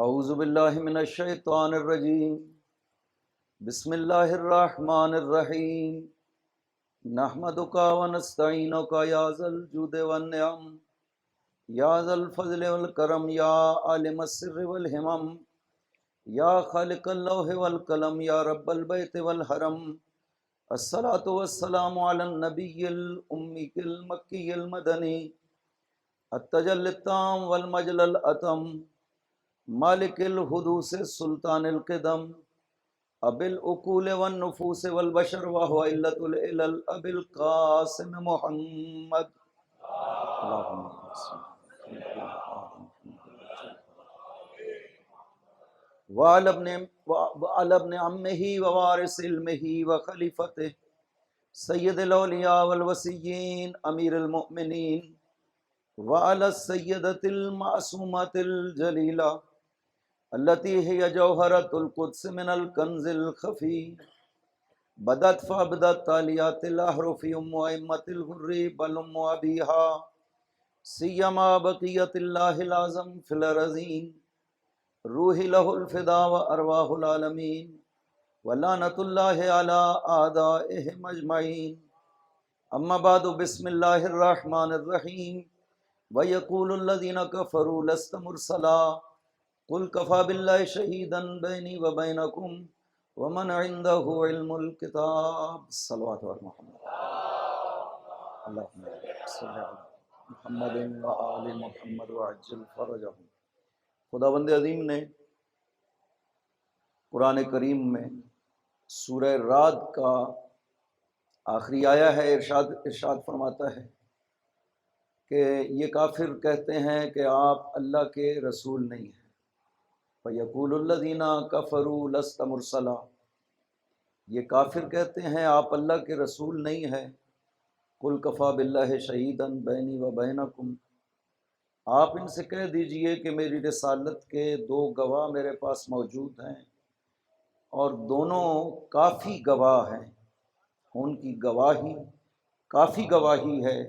اعوذ باللہ من الشیطان الرجیم بسم اللہ الرحمن الرحیم نحمدک ونستعینک یا ذا الجود والنعم یا ذا الفضل والکرم یا عالم السر والہمم یا خالق اللوح والقلم یا رب البیت والحرم الصلاۃ والسلام علی النبی الامی المکی المدنی التجلی التام والمجل الاتم مالک الحدوث سلطان القدم ابی العقول والنفوس والبشر وهو علت العلل ابی القاسم محمد اللہم وعلى ابن عمه ووارث علمه وخلیفته سید الاولیاء والوصیین امیر المؤمنین وعلى السیدۃ المعصومۃ الجلیلہ التي هي جوہرۃ القدس من الکنز الخفی بدت فابدت تالیات الاحرف ام ائمۃ الحر بل ام ابیها سیما بقیت اللہ العظم فی الارضین روح لہ الفدا وارواح العالمین ولعنۃ اللہ علی اعدائہم اجمعین اما بعد بسم اللہ الرحمن الرحیم وَيَقُولُ الَّذِينَ كَفَرُوا لَسْتَ مُرْسَلًا قُلْ كَفَى بِاللَّهِ شَهِيدًا بَيْنِي وَبَيْنَكُمْ وَمَنْ عِنْدَهُ عِلْمُ الْكِتَابِ صلوات علی محمد اللہم صلی علی محمد وآل محمد وعجل فرجہم۔ خداوند عظیم نے قرآن کریم میں سورہ رعد کا آخری آیا ہے، ارشاد فرماتا ہے کہ یہ کافر کہتے ہیں کہ آپ اللہ کے رسول نہیں ہیں۔ فَيَقُولُ الَّذِينَ كَفَرُوا لَسْتَ مُرْسَلًا، یہ کافر کہتے ہیں آپ اللہ کے رسول نہیں ہیں۔ قُلْ كَفَى بِاللَّهِ شَهِيدًا بَيْنِي وَبَيْنَكُمْ، آپ ان سے کہہ دیجئے کہ میری رسالت کے دو گواہ میرے پاس موجود ہیں اور دونوں کافی گواہ ہیں، ان کی گواہی کافی گواہی ہے۔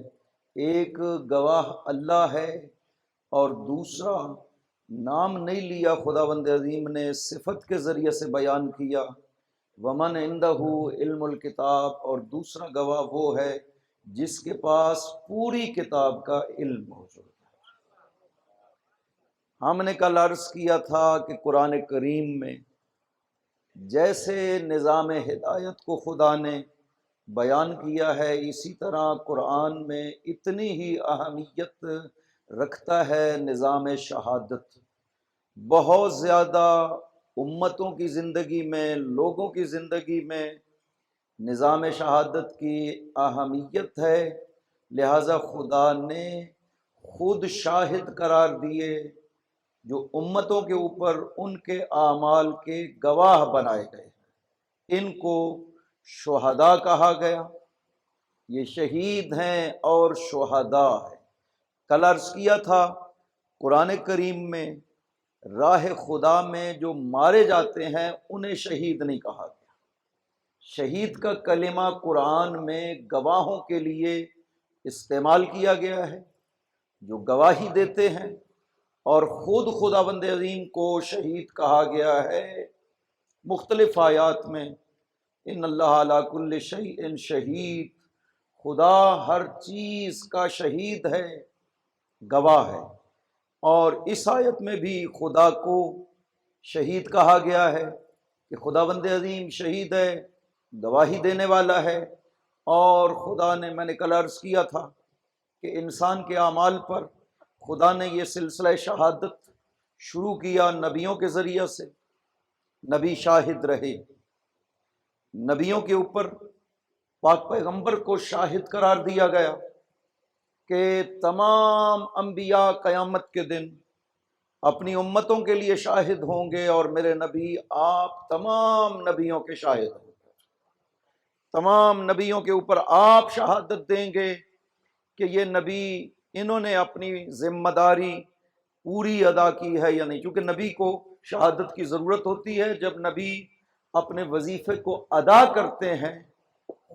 ایک گواہ اللہ ہے اور دوسرا نام نہیں لیا، خداوند عظیم نے صفت کے ذریعے سے بیان کیا۔ ومن عندہ علم الکتاب، اور دوسرا گواہ وہ ہے جس کے پاس پوری کتاب کا علم موجود ہے۔ ہم نے کل عرض کیا تھا کہ قرآن کریم میں جیسے نظام ہدایت کو خدا نے بیان کیا ہے، اسی طرح قرآن میں اتنی ہی اہمیت رکھتا ہے نظام شہادت۔ بہت زیادہ امتوں کی زندگی میں، لوگوں کی زندگی میں نظام شہادت کی اہمیت ہے، لہذا خدا نے خود شاہد قرار دیے جو امتوں کے اوپر ان کے اعمال کے گواہ بنائے گئے، ان کو شہداء کہا گیا۔ یہ شہید ہیں اور شہداء ہیں۔ کل عرض کیا تھا قرآن کریم میں راہ خدا میں جو مارے جاتے ہیں انہیں شہید نہیں کہا گیا۔ شہید کا کلمہ قرآن میں گواہوں کے لیے استعمال کیا گیا ہے، جو گواہی دیتے ہیں، اور خود خداوند عظیم کو شہید کہا گیا ہے مختلف آیات میں۔ ان اللہ علی کل شیء شہید، خدا ہر چیز کا شہید ہے، گواہ ہے۔ اور اس آیت میں بھی خدا کو شہید کہا گیا ہے کہ خداوند عظیم شہید ہے، گواہی دینے والا ہے۔ اور خدا نے، میں نے کل عرض کیا تھا کہ انسان کے اعمال پر خدا نے یہ سلسلہ شہادت شروع کیا نبیوں کے ذریعے سے۔ نبی شاہد رہے، نبیوں کے اوپر پاک پیغمبر کو شاہد قرار دیا گیا کہ تمام انبیاء قیامت کے دن اپنی امتوں کے لیے شاہد ہوں گے، اور میرے نبی آپ تمام نبیوں کے شاہد ہوں گے۔ تمام نبیوں کے اوپر آپ شہادت دیں گے کہ یہ نبی، انہوں نے اپنی ذمہ داری پوری ادا کی ہے یا نہیں، کیونکہ نبی کو شہادت کی ضرورت ہوتی ہے جب نبی اپنے وظیفے کو ادا کرتے ہیں،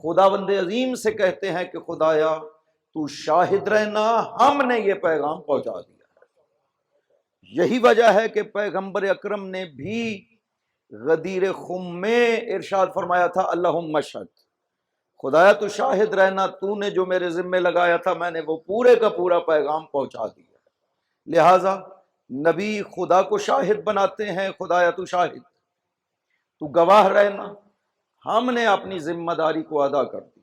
خداوند عظیم سے کہتے ہیں کہ خدایا تو شاہد رہنا، ہم نے یہ پیغام پہنچا دیا۔ یہی وجہ ہے کہ پیغمبر اکرم نے بھی غدیر خم میں ارشاد فرمایا تھا اللہم اشہد، خدایا تو شاہد رہنا، تو نے جو میرے ذمے لگایا تھا میں نے وہ پورے کا پورا پیغام پہنچا دیا۔ لہٰذا نبی خدا کو شاہد بناتے ہیں، خدایا تو شاہد، تو گواہ رہنا، ہم نے اپنی ذمہ داری کو ادا کر دی۔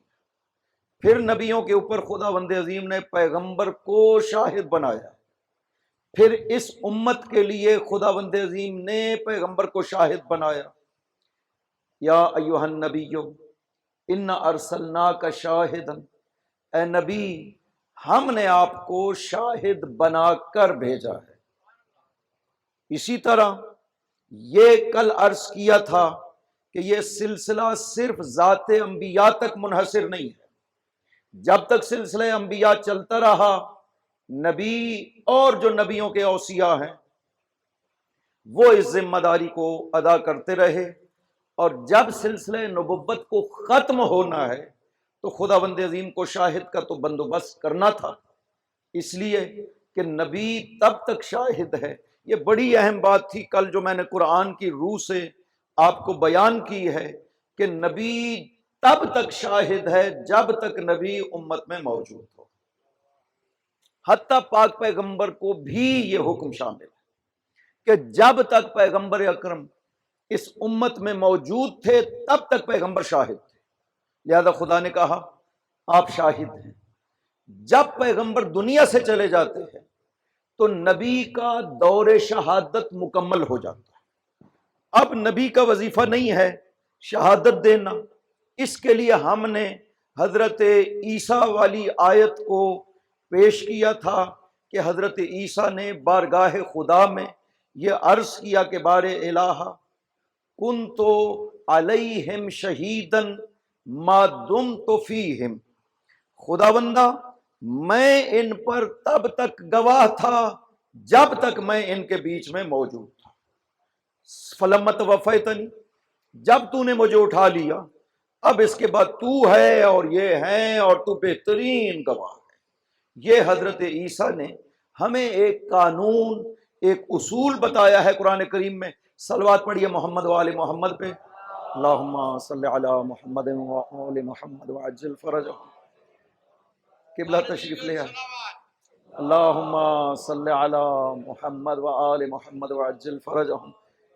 پھر نبیوں کے اوپر خداوند عظیم نے پیغمبر کو شاہد بنایا، پھر اس امت کے لیے خداوند عظیم نے پیغمبر کو شاہد بنایا، یا ایھا النبی انا ارسلناک شاہدا، اے نبی ہم نے آپ کو شاہد بنا کر بھیجا ہے۔ اسی طرح یہ کل عرض کیا تھا کہ یہ سلسلہ صرف ذات انبیاء تک منحصر نہیں ہے، جب تک سلسلہ انبیاء چلتا رہا نبی اور جو نبیوں کے اوصیاء ہیں وہ اس ذمہ داری کو ادا کرتے رہے، اور جب سلسلہ نبوت کو ختم ہونا ہے تو خداوند عظیم کو شاہد کا تو بندوبست کرنا تھا، اس لیے کہ نبی تب تک شاہد ہے۔ یہ بڑی اہم بات تھی کل جو میں نے قرآن کی روح سے آپ کو بیان کی ہے کہ نبی تب تک شاہد ہے جب تک نبی امت میں موجود ہو۔ حتیٰ پاک پیغمبر کو بھی یہ حکم شامل ہے کہ جب تک پیغمبر اکرم اس امت میں موجود تھے تب تک پیغمبر شاہد تھے، لہذا خدا نے کہا آپ شاہد ہیں۔ جب پیغمبر دنیا سے چلے جاتے ہیں تو نبی کا دور شہادت مکمل ہو جاتا ہے، اب نبی کا وظیفہ نہیں ہے شہادت دینا، اس کے لیے ہم نے حضرت عیسیٰ والی آیت کو پیش کیا تھا کہ حضرت عیسیٰ نے بارگاہ خدا میں یہ عرض کیا کہ بار الہ کنت علیہم شہیدا ما دمت فیہم، خداوندہ میں ان پر تب تک گواہ تھا جب تک میں ان کے بیچ میں موجود تھا، فلما توفیتنی، جب تو نے مجھے اٹھا لیا اب اس کے بعد تو ہے اور یہ ہے اور تو بہترین گواہ ہے۔ یہ حضرت عیسیٰ نے ہمیں ایک قانون، ایک اصول بتایا ہے قرآن کریم میں۔ صلوات پڑھیے محمد و آل محمد پہ، اللہم صلی علی محمد و آل محمد وعجل فرجہ۔ قبلہ تشریف لے آئے، اللہم صلی علی محمد و آل محمد وعجل فرجہم۔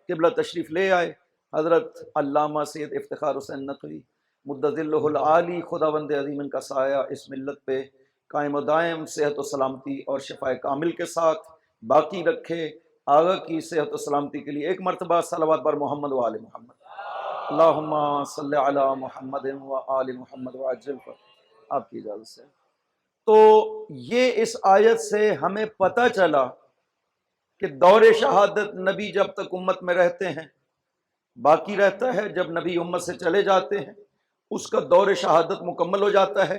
قبلہ تشریف لے آئے حضرت علامہ سید افتخار حسین نقوی مدظلہ العالی، خداوند عظیم ان کا سایہ اس ملت پہ قائم و دائم صحت و سلامتی اور شفاء کامل کے ساتھ باقی رکھے۔ آگے کی صحت و سلامتی کے لیے ایک مرتبہ صلوات بر محمد و آل محمد، اللہم صلی علی محمد و آل محمد وعجل فرجہ۔ آپ کی اجازت سے تو یہ اس آیت سے ہمیں پتہ چلا کہ دور شہادت نبی جب تک امت میں رہتے ہیں باقی رہتا ہے، جب نبی امت سے چلے جاتے ہیں اس کا دور شہادت مکمل ہو جاتا ہے۔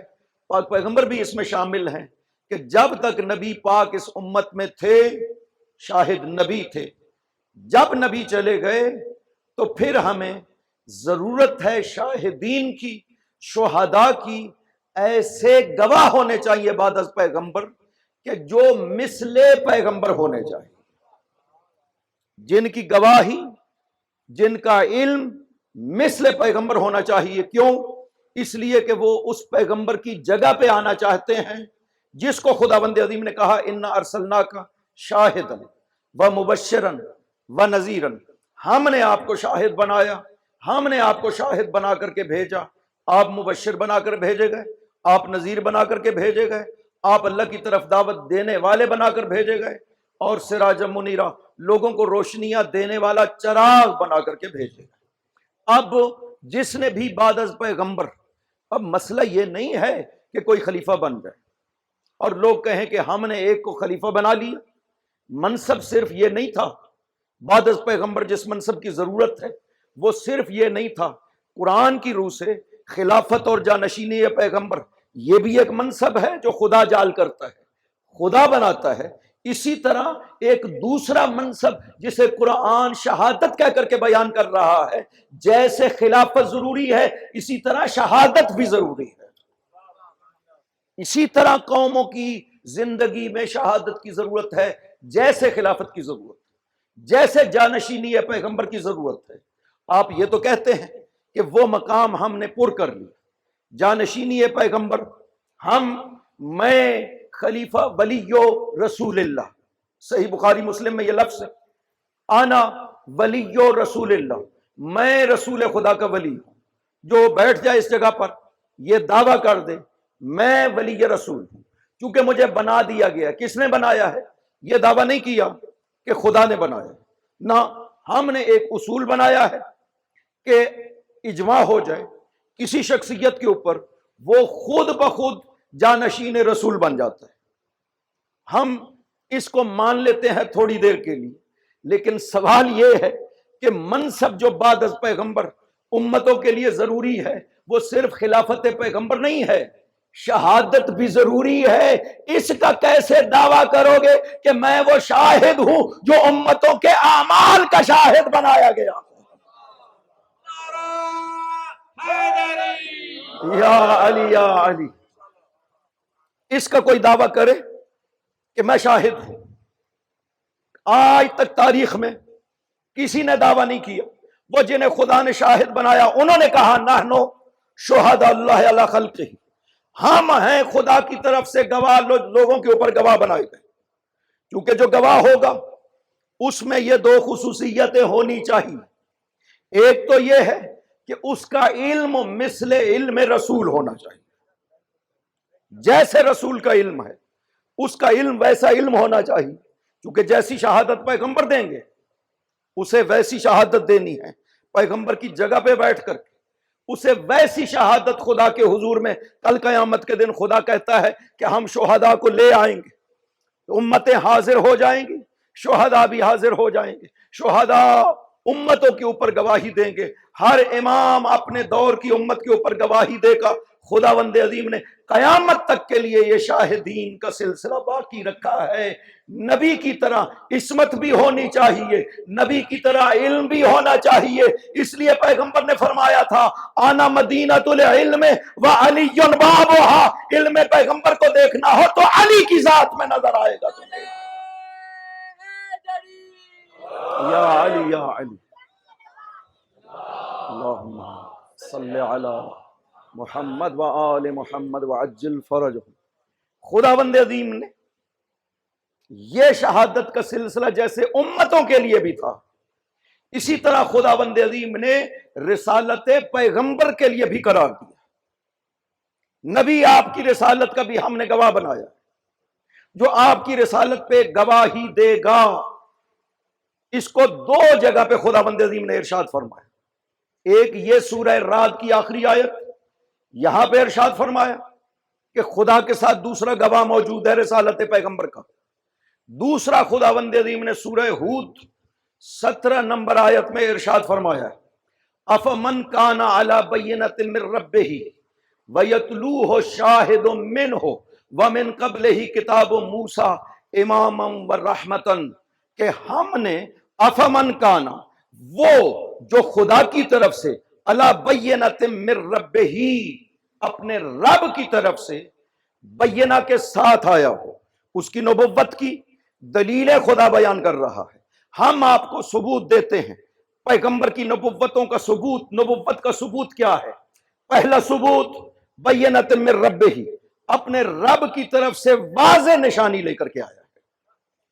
پاک پیغمبر بھی اس میں شامل ہیں کہ جب تک نبی پاک اس امت میں تھے شاہد نبی تھے، جب نبی چلے گئے تو پھر ہمیں ضرورت ہے شاہدین کی، شہداء کی، ایسے گواہ ہونے چاہیے بعد از پیغمبر کہ جو مثل پیغمبر ہونے چاہیے، جن کی گواہی، جن کا علم مثل پیغمبر ہونا چاہیے۔ کیوں؟ اس لیے کہ وہ اس پیغمبر کی جگہ پہ آنا چاہتے ہیں جس کو خداوند عظیم نے کہا انا ارسلناک شاہدا و مبشرا و نذیرا، ہم نے آپ کو شاہد بنایا، ہم نے آپ کو شاہد بنا کر کے بھیجا، آپ مبشر بنا کر بھیجے گئے، آپ نذیر بنا کر کے بھیجے گئے، آپ اللہ کی طرف دعوت دینے والے بنا کر بھیجے گئے، اور سراجا منیرا، لوگوں کو روشنیاں دینے والا چراغ بنا کر کے بھیجے گئے۔ اب جس نے بھی بعد از پیغمبر، اب مسئلہ یہ نہیں ہے کہ کوئی خلیفہ بن جائے اور لوگ کہیں کہ ہم نے ایک کو خلیفہ بنا لیا۔ منصب صرف یہ نہیں تھا، بعد از پیغمبر جس منصب کی ضرورت ہے وہ صرف یہ نہیں تھا۔ قرآن کی روح سے خلافت اور جانشینی پیغمبر یہ بھی ایک منصب ہے جو خدا جعل کرتا ہے، خدا بناتا ہے۔ اسی طرح ایک دوسرا منصب جسے قرآن شہادت کہہ کر کے بیان کر رہا ہے، جیسے خلافت ضروری ہے اسی طرح شہادت بھی ضروری ہے، اسی طرح قوموں کی زندگی میں شہادت کی ضرورت ہے جیسے خلافت کی ضرورت ہے، جیسے جانشینی پیغمبر کی ضرورت ہے۔ آپ یہ تو کہتے ہیں کہ وہ مقام ہم نے پر کر لیا، جانشینی پیغمبر، میں خلیفہ ولی رسول اللہ، صحیح بخاری مسلم میں یہ لفظ ہے، آنا ولی رسول اللہ، میں رسول خدا کا ولی ہوں۔ جو بیٹھ جائے اس جگہ پر یہ دعویٰ کر دے میں ولی رسول ہوں، کیونکہ مجھے بنا دیا گیا۔ کس نے بنایا ہے؟ یہ دعویٰ نہیں کیا کہ خدا نے بنایا، نہ، ہم نے ایک اصول بنایا ہے کہ اجماع ہو جائے کسی شخصیت کے اوپر، وہ خود بخود جانشین رسول بن جاتا ہے۔ ہم اس کو مان لیتے ہیں تھوڑی دیر کے لیے، لیکن سوال یہ ہے کہ منصب جو بعد از پیغمبر امتوں کے لیے ضروری ہے، وہ صرف خلافت پیغمبر نہیں ہے، شہادت بھی ضروری ہے۔ اس کا کیسے دعویٰ کرو گے کہ میں وہ شاہد ہوں جو امتوں کے اعمال کا شاہد بنایا گیا؟ یا علی یا علی، اس کا کوئی دعویٰ کرے کہ میں شاہد ہوں، آج تک تاریخ میں کسی نے دعویٰ نہیں کیا۔ وہ جنہیں خدا نے شاہد بنایا انہوں نے کہا نحنو شہداء اللہ علی خلقہ، ہم ہیں خدا کی طرف سے گواہ، لوگوں کے اوپر گواہ بنائے گئے۔ کیونکہ جو گواہ ہوگا اس میں یہ دو خصوصیتیں ہونی چاہیے، ایک تو یہ ہے کہ اس کا علم مثل علم رسول ہونا چاہیے، جیسے رسول کا علم ہے اس کا علم ویسا علم ہونا چاہیے، کیونکہ جیسی شہادت پیغمبر دیں گے اسے ویسی شہادت دینی ہے، پیغمبر کی جگہ پہ بیٹھ کر کے اسے ویسی شہادت خدا کے حضور میں کل قیامت کے دن خدا کہتا ہے کہ ہم شہداء کو لے آئیں گے، امتیں حاضر ہو جائیں گی، شہداء بھی حاضر ہو جائیں گے، شہداء امتوں کے اوپر گواہی دیں گے، ہر امام اپنے دور کی امت کے اوپر گواہی دے گا۔ خداوند عظیم نے قیامت تک کے لیے یہ شاہدین کا سلسلہ باقی رکھا ہے۔ نبی کی طرح عصمت بھی ہونی چاہیے، نبی کی طرح علم بھی ہونا چاہیے، اس لیے پیغمبر نے فرمایا تھا آنا مدینۃ العلم وعلی بابھا، علم پیغمبر کو دیکھنا ہو تو علی کی ذات میں نظر آئے گا تمہیں۔ یا علی یا علی، اللہم صلی علی محمد وآل محمد وعجل فرجہ۔ خداوند عظیم نے یہ شہادت کا سلسلہ جیسے امتوں کے لیے بھی تھا، اسی طرح خداوند عظیم نے رسالت پیغمبر کے لیے بھی قرار دیا۔ نبی آپ کی رسالت کا بھی ہم نے گواہ بنایا، جو آپ کی رسالت پہ گواہی دے گا، اس کو دو جگہ پہ خداوند عظیم نے ارشاد فرمایا۔ ایک یہ سورہ رعد کی آخری آیت، یہاں پہ ارشاد فرمایا کہ خدا کے ساتھ دوسرا گواہ موجود ہے رسالت پیغمبر کا۔ دوسرا خداوند عظیم نے سورہ ہود 17 نمبر آیت میں ارشاد فرمایا افمن کان علی بینۃ من ربہ ویتلوہ شاہد منہ ومن قبلہ کتاب موسیٰ اماما ورحمتا، کہ ہم نے افمن کانا، وہ جو خدا کی طرف سے علی بینۃ من ربہ، اپنے رب کی طرف سے بینہ کے ساتھ آیا ہو، اس کی نبوت کی دلیل خدا بیان کر رہا ہے۔ ہم آپ کو ثبوت دیتے ہیں پیغمبر کی نبوتوں کا ثبوت۔ نبوت کا ثبوت کیا ہے؟ پہلا ثبوت بینۃ من ربہ، اپنے رب کی طرف سے واضح نشانی لے کر کے آیا ہے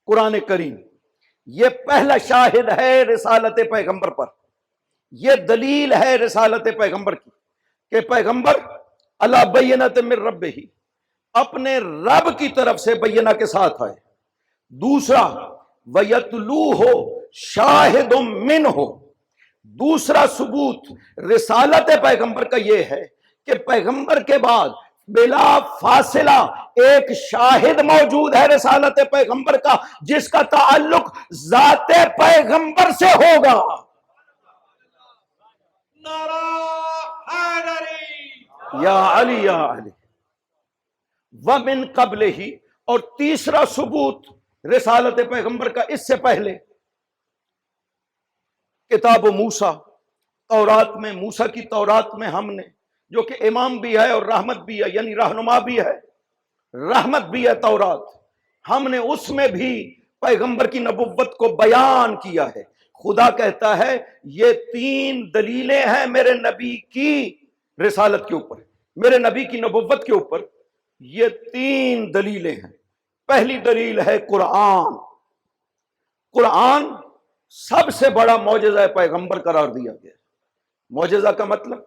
قرآن کریم۔ یہ پہلا شاہد ہے رسالت پیغمبر پر، یہ دلیل ہے رسالت پیغمبر کی کہ پیغمبر علی بینۃ من ربہ، اپنے رب کی طرف سے بینہ کے ساتھ آئے۔ دوسرا وَيَتْلُوهُ شَاهِدٌ مِّنْهُ، دوسرا ثبوت رسالت پیغمبر کا یہ ہے کہ پیغمبر کے بعد بلا فاصلہ ایک شاہد موجود ہے رسالت پیغمبر کا، جس کا تعلق ذات پیغمبر سے ہوگا۔ یا علی یا علی، وَمِن قَبْلِهِ، اور تیسرا ثبوت رسالت پیغمبر کا اس سے پہلے کتاب موسیٰ، تورات میں، موسیٰ کی تورات میں ہم نے، جو کہ امام بھی ہے اور رحمت بھی ہے، یعنی رہنما بھی ہے، رحمت بھی ہے تورات، ہم نے اس میں بھی پیغمبر کی نبوت کو بیان کیا ہے۔ خدا کہتا ہے یہ 3 دلیلیں ہیں میرے نبی کی رسالت کے اوپر، میرے نبی کی نبوت کے اوپر، یہ 3 دلیلیں ہیں۔ پہلی دلیل ہے قرآن۔ قرآن سب سے بڑا معجزہ پیغمبر قرار دیا گیا ہے۔ معجزہ کا مطلب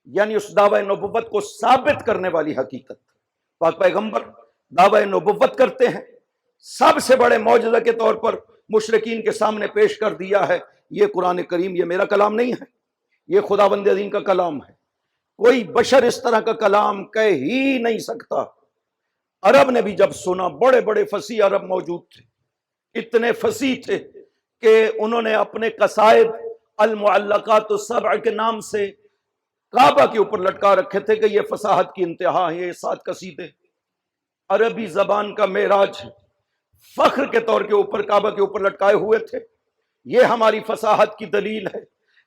یعنی اس دعوی نبوت کو ثابت کرنے والی حقیقت۔ پاک پیغمبر دعوی نبوت کرتے ہیں، سب سے بڑے معجزہ کے طور پر مشرکین کے سامنے پیش کر دیا ہے یہ قرآن کریم یہ میرا کلام نہیں ہے، یہ خداوند عظیم کا کلام ہے، کوئی بشر اس طرح کا کلام کہہ ہی نہیں سکتا۔ عرب نے بھی جب سنا، بڑے بڑے فصیح عرب موجود تھے، اتنے فصیح تھے کہ انہوں نے اپنے قصائد المعلقات السبع کے نام سے کعبہ کے اوپر لٹکا رکھے تھے کہ یہ فصاحت کی انتہا ہے، یہ 7 قصیدے عربی زبان کا معراج ہے، فخر کے طور کے اوپر کعبہ کے اوپر لٹکائے ہوئے تھے۔ یہ ہماری فصاحت کی دلیل ہے۔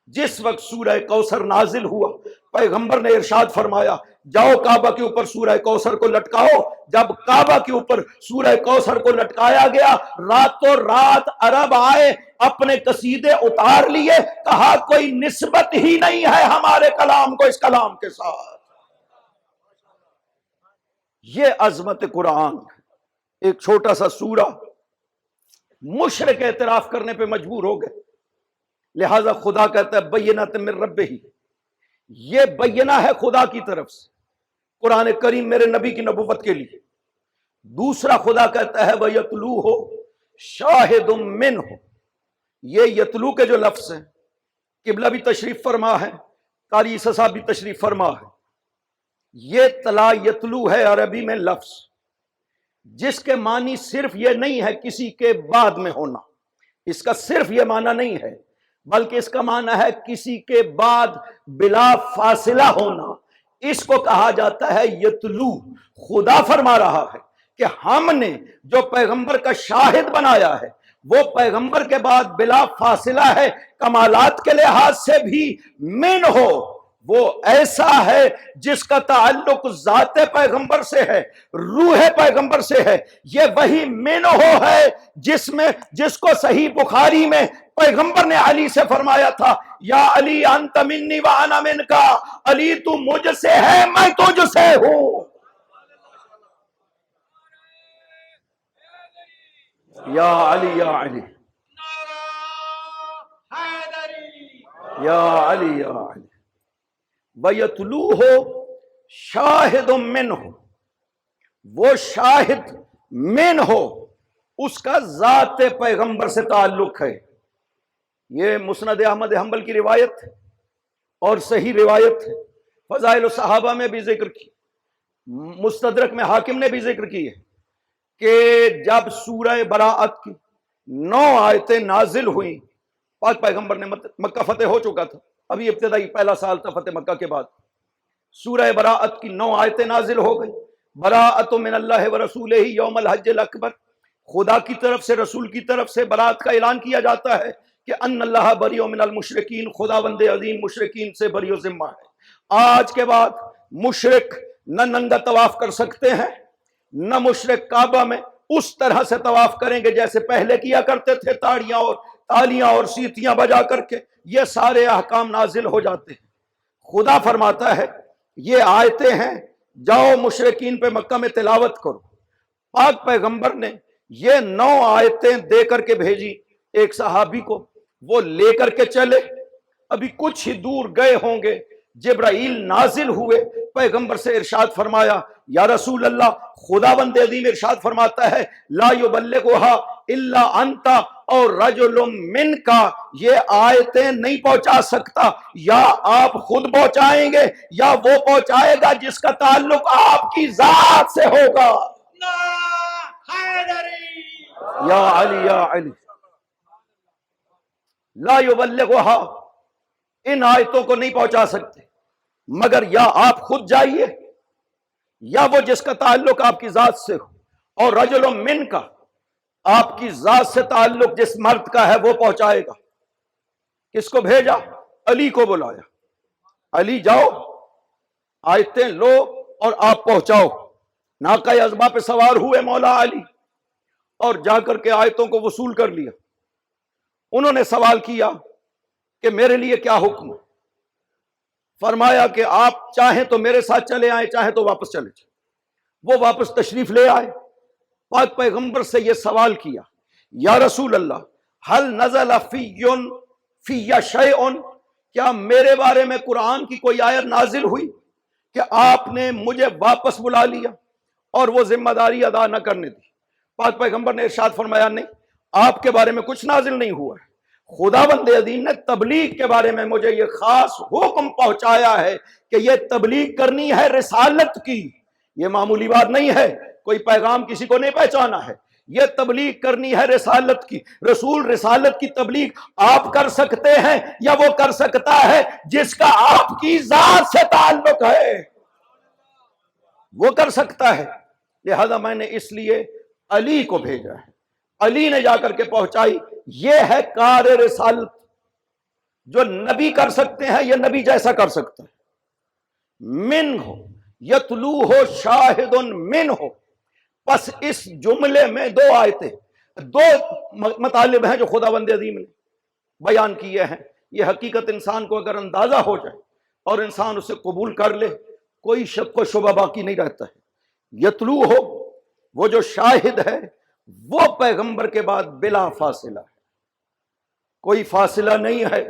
جس وقت سورہ کوثر نازل ہوا، پیغمبر نے ارشاد فرمایا جاؤ کعبہ کے اوپر سورہ کوثر کو لٹکاؤ۔ جب کعبہ کے اوپر سورہ کوثر کو لٹکایا گیا، راتوں رات عرب آئے، اپنے قصیدے اتار لیے، کہا کوئی نسبت ہی نہیں ہے ہمارے کلام کو اس کلام کے ساتھ۔ یہ عظمت قرآن، ایک چھوٹا سا سورہ مشرک اعتراف کرنے پہ مجبور ہو گئے، لہذا خدا کہتا ہے بینۃ من ربہ، یہ بینہ ہے خدا کی طرف سے قرآن کریم میرے نبی کی نبوت کے لیے۔ دوسرا خدا کہتا ہے وَيَتْلُوهُ شَاهِدٌ مِّنْهُ، یہ یتلو کے جو لفظ ہیں، قبلہ بھی تشریف فرما ہے، قاری عیسیٰ صاحب بھی تشریف فرما ہے، یہ تلا یتلو ہے عربی میں لفظ، جس کے معنی صرف یہ نہیں ہے کسی کے بعد میں ہونا، اس کا صرف یہ معنی نہیں ہے، بلکہ اس کا معنی ہے کسی کے بعد بلا فاصلہ ہونا۔ اس کو کہا جاتا ہے یتلو۔ خدا فرما رہا ہے کہ ہم نے جو پیغمبر کا شاہد بنایا ہے وہ پیغمبر کے بعد بلا فاصلہ ہے، کمالات کے لحاظ سے بھی من ہو، وہ ایسا ہے جس کا تعلق ذات پیغمبر سے ہے، روح پیغمبر سے ہے۔ یہ وہی من ہو ہے جس کو صحیح بخاری میں پیغمبر نے علی سے فرمایا تھا یا علی انت منی وانا منکا، علی تو مجھ سے ہے میں تجھ سے ہوں۔ یا علی یا علی یا علی یا علی وَيَتْلُوهُ شَاهِدٌ مِّنْهُ، وہ شاہد من ہو، اس کا ذات پیغمبر سے تعلق ہے۔ یہ مسند احمد حنبل کی روایت ہے اور صحیح روایت ہے، فضائل الصحابہ میں بھی ذکر کی، مستدرک میں حاکم نے بھی ذکر کی ہے کہ جب سورہ براءت کی 9 آیتیں نازل ہوئیں، پاک پیغمبر نے مکہ فتح ہو چکا تھا، ابھی ابتدائی پہلا سال تھا فتح مکہ کے بعد، سورہ براءت کی 9 آیتیں نازل ہو گئی، براءت من اللہ ورسولہ یوم الحج الاکبر، خدا کی طرف سے رسول کی طرف سے براءت کا اعلان کیا جاتا ہے کہ ان اللہ بریء من المشرکین، خداوند عظیم مشرکین سے بری و ذمہ ہے۔ آج کے بعد مشرک نہ ننگا طواف کر سکتے ہیں، نہ مشرک کعبہ میں اس طرح سے طواف کریں گے جیسے پہلے کیا کرتے تھے، تالیاں اور سیٹیاں بجا کر کے، یہ سارے احکام نازل ہو جاتے ہیں۔ خدا فرماتا ہے یہ آیتیں ہیں، جاؤ مشرکین پہ مکہ میں تلاوت کرو۔ پاک پیغمبر نے یہ 9 آیتیں دے کر کے بھیجی ایک صحابی کو، وہ لے کر کے چلے، ابھی کچھ ہی دور گئے ہوں گے، جبرائیل نازل ہوئے، پیغمبر سے ارشاد فرمایا یا رسول اللہ، خداوند عظیم ارشاد فرماتا ہے لا یبلغها الا انت اور رجل منکا، یہ آیتیں نہیں پہنچا سکتا، یا آپ خود پہنچائیں گے یا وہ پہنچائے گا جس کا تعلق آپ کی ذات سے ہوگا۔ یا علی یا علی لا یبلغها، ان آیتوں کو نہیں پہنچا سکتے مگر یا آپ خود جائیے یا وہ جس کا تعلق آپ کی ذات سے ہو، اور رجل من کا، آپ کی ذات سے تعلق جس مرد کا ہے وہ پہنچائے گا۔ کس کو بھیجا؟ علی کو بلایا، علی جاؤ آیتیں لو اور آپ پہنچاؤ۔ ناقہ ازبا پہ سوار ہوئے مولا علی اور جا کر کے آیتوں کو وصول کر لیا. انہوں نے سوال کیا کہ میرے لیے کیا حکم ہے؟ فرمایا کہ آپ چاہیں تو میرے ساتھ چلے آئیں، چاہیں تو واپس چلے جائیں. وہ واپس تشریف لے آئے. پاک پیغمبر سے یہ سوال کیا، یا رسول اللہ هل نزل فی شیء، کیا میرے بارے میں قرآن کی کوئی آیت نازل ہوئی کہ آپ نے مجھے واپس بلا لیا اور وہ ذمہ داری ادا نہ کرنے دی؟ پاک پیغمبر نے ارشاد فرمایا نہیں، آپ کے بارے میں کچھ نازل نہیں ہوا ہے. خداوند عظیم نے تبلیغ کے بارے میں مجھے یہ خاص حکم پہنچایا ہے کہ یہ تبلیغ کرنی ہے رسالت کی. یہ معمولی بات نہیں ہے، کوئی پیغام کسی کو نہیں پہنچانا ہے، یہ تبلیغ کرنی ہے رسالت کی. رسول رسالت کی تبلیغ آپ کر سکتے ہیں یا وہ کر سکتا ہے جس کا آپ کی ذات سے تعلق ہے؟ وہ کر سکتا ہے. لہذا میں نے اس لیے علی کو بھیجا ہے. علی نے جا کر کے پہنچائی. یہ ہے کار رسالت. جو نبی کر سکتے ہیں یہ نبی جیسا کر سکتا ہے. من ہو یتلو ہو شاہد من ہو. پس اس جملے میں دو آیتیں، دو مطالب ہیں جو خداوند عظیم نے بیان کیے ہیں. یہ حقیقت انسان کو اگر اندازہ ہو جائے اور انسان اسے قبول کر لے، کوئی شک و شبہ باقی نہیں رہتا ہے. یتلو ہو، وہ جو شاہد ہے وہ پیغمبر کے بعد بلا فاصلہ ہے، کوئی فاصلہ نہیں ہے،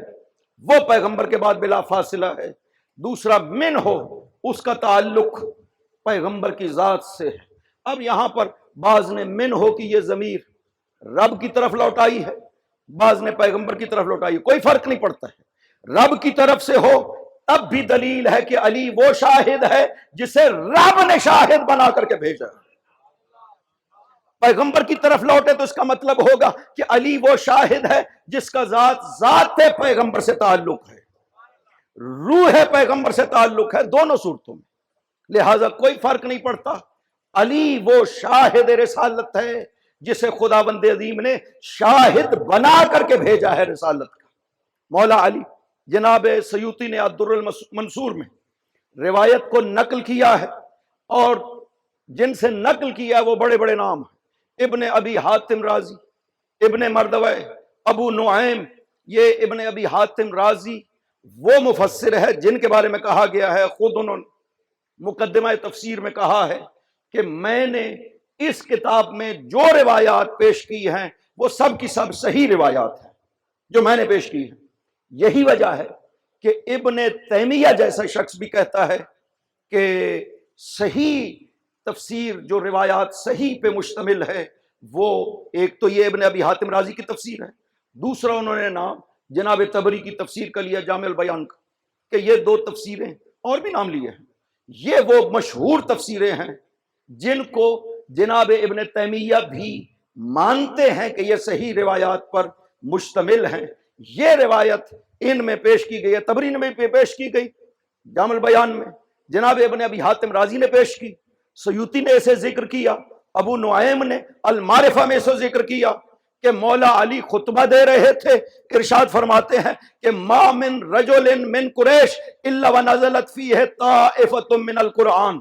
وہ پیغمبر کے بعد بلا فاصلہ ہے. دوسرا من ہو، اس کا تعلق پیغمبر کی ذات سے ہے. اب یہاں پر بعض نے من ہو کی یہ ضمیر رب کی طرف لوٹائی ہے، بعض نے پیغمبر کی طرف لوٹائی ہے. کوئی فرق نہیں پڑتا ہے. رب کی طرف سے ہو تب بھی دلیل ہے کہ علی وہ شاہد ہے جسے رب نے شاہد بنا کر کے بھیجا. پیغمبر کی طرف لوٹے تو اس کا مطلب ہوگا کہ علی وہ شاہد ہے جس کا ذات پیغمبر سے تعلق ہے، روح پیغمبر سے تعلق ہے، دونوں صورتوں میں. لہذا کوئی فرق نہیں پڑتا. علی وہ شاہد رسالت ہے جسے خداوند عظیم نے شاہد بنا کر کے بھیجا ہے رسالت کا. مولا علی، جناب سیوطی نے الدر المنصور میں روایت کو نقل کیا ہے، اور جن سے نقل کیا ہے وہ بڑے بڑے نام ہیں. ابن ابی حاتم رازی، ابن مردوہ، ابو نعیم. یہ ابن ابی حاتم رازی وہ مفسر ہے جن کے بارے میں کہا گیا ہے، خود انہوں نے مقدمہ تفسیر میں کہا ہے کہ میں نے اس کتاب میں جو روایات پیش کی ہیں وہ سب کی سب صحیح روایات ہیں جو میں نے پیش کی ہیں. یہی وجہ ہے کہ ابن تیمیہ جیسا شخص بھی کہتا ہے کہ صحیح تفسیر جو روایات صحیح پہ مشتمل ہے وہ ایک تو یہ ابن ابی حاتم رازی کی تفسیر ہے، دوسرا انہوں نے نام جناب طبری کی تفسیر کا لیا جامع البیان کا، کہ یہ دو تفسیریں اور بھی نام لیے ہیں. یہ وہ مشہور تفسیریں ہیں جن کو جناب ابن تیمیہ بھی مانتے ہیں کہ یہ صحیح روایات پر مشتمل ہیں. یہ روایت ان میں پیش کی گئی ہے، طبری نے بھی پیش کی گئی جامع البیان میں، جناب ابن ابی حاتم رازی نے پیش کی، سیوطی نے اسے ذکر کیا، ابو نعیم نے المعرفہ میں اسے ذکر کیا کہ مولا علی خطبہ دے رہے تھے. ارشاد فرماتے ہیں کہ ما من رجل من قریش الا ونزلت فیہ طائفۃ من القرآن.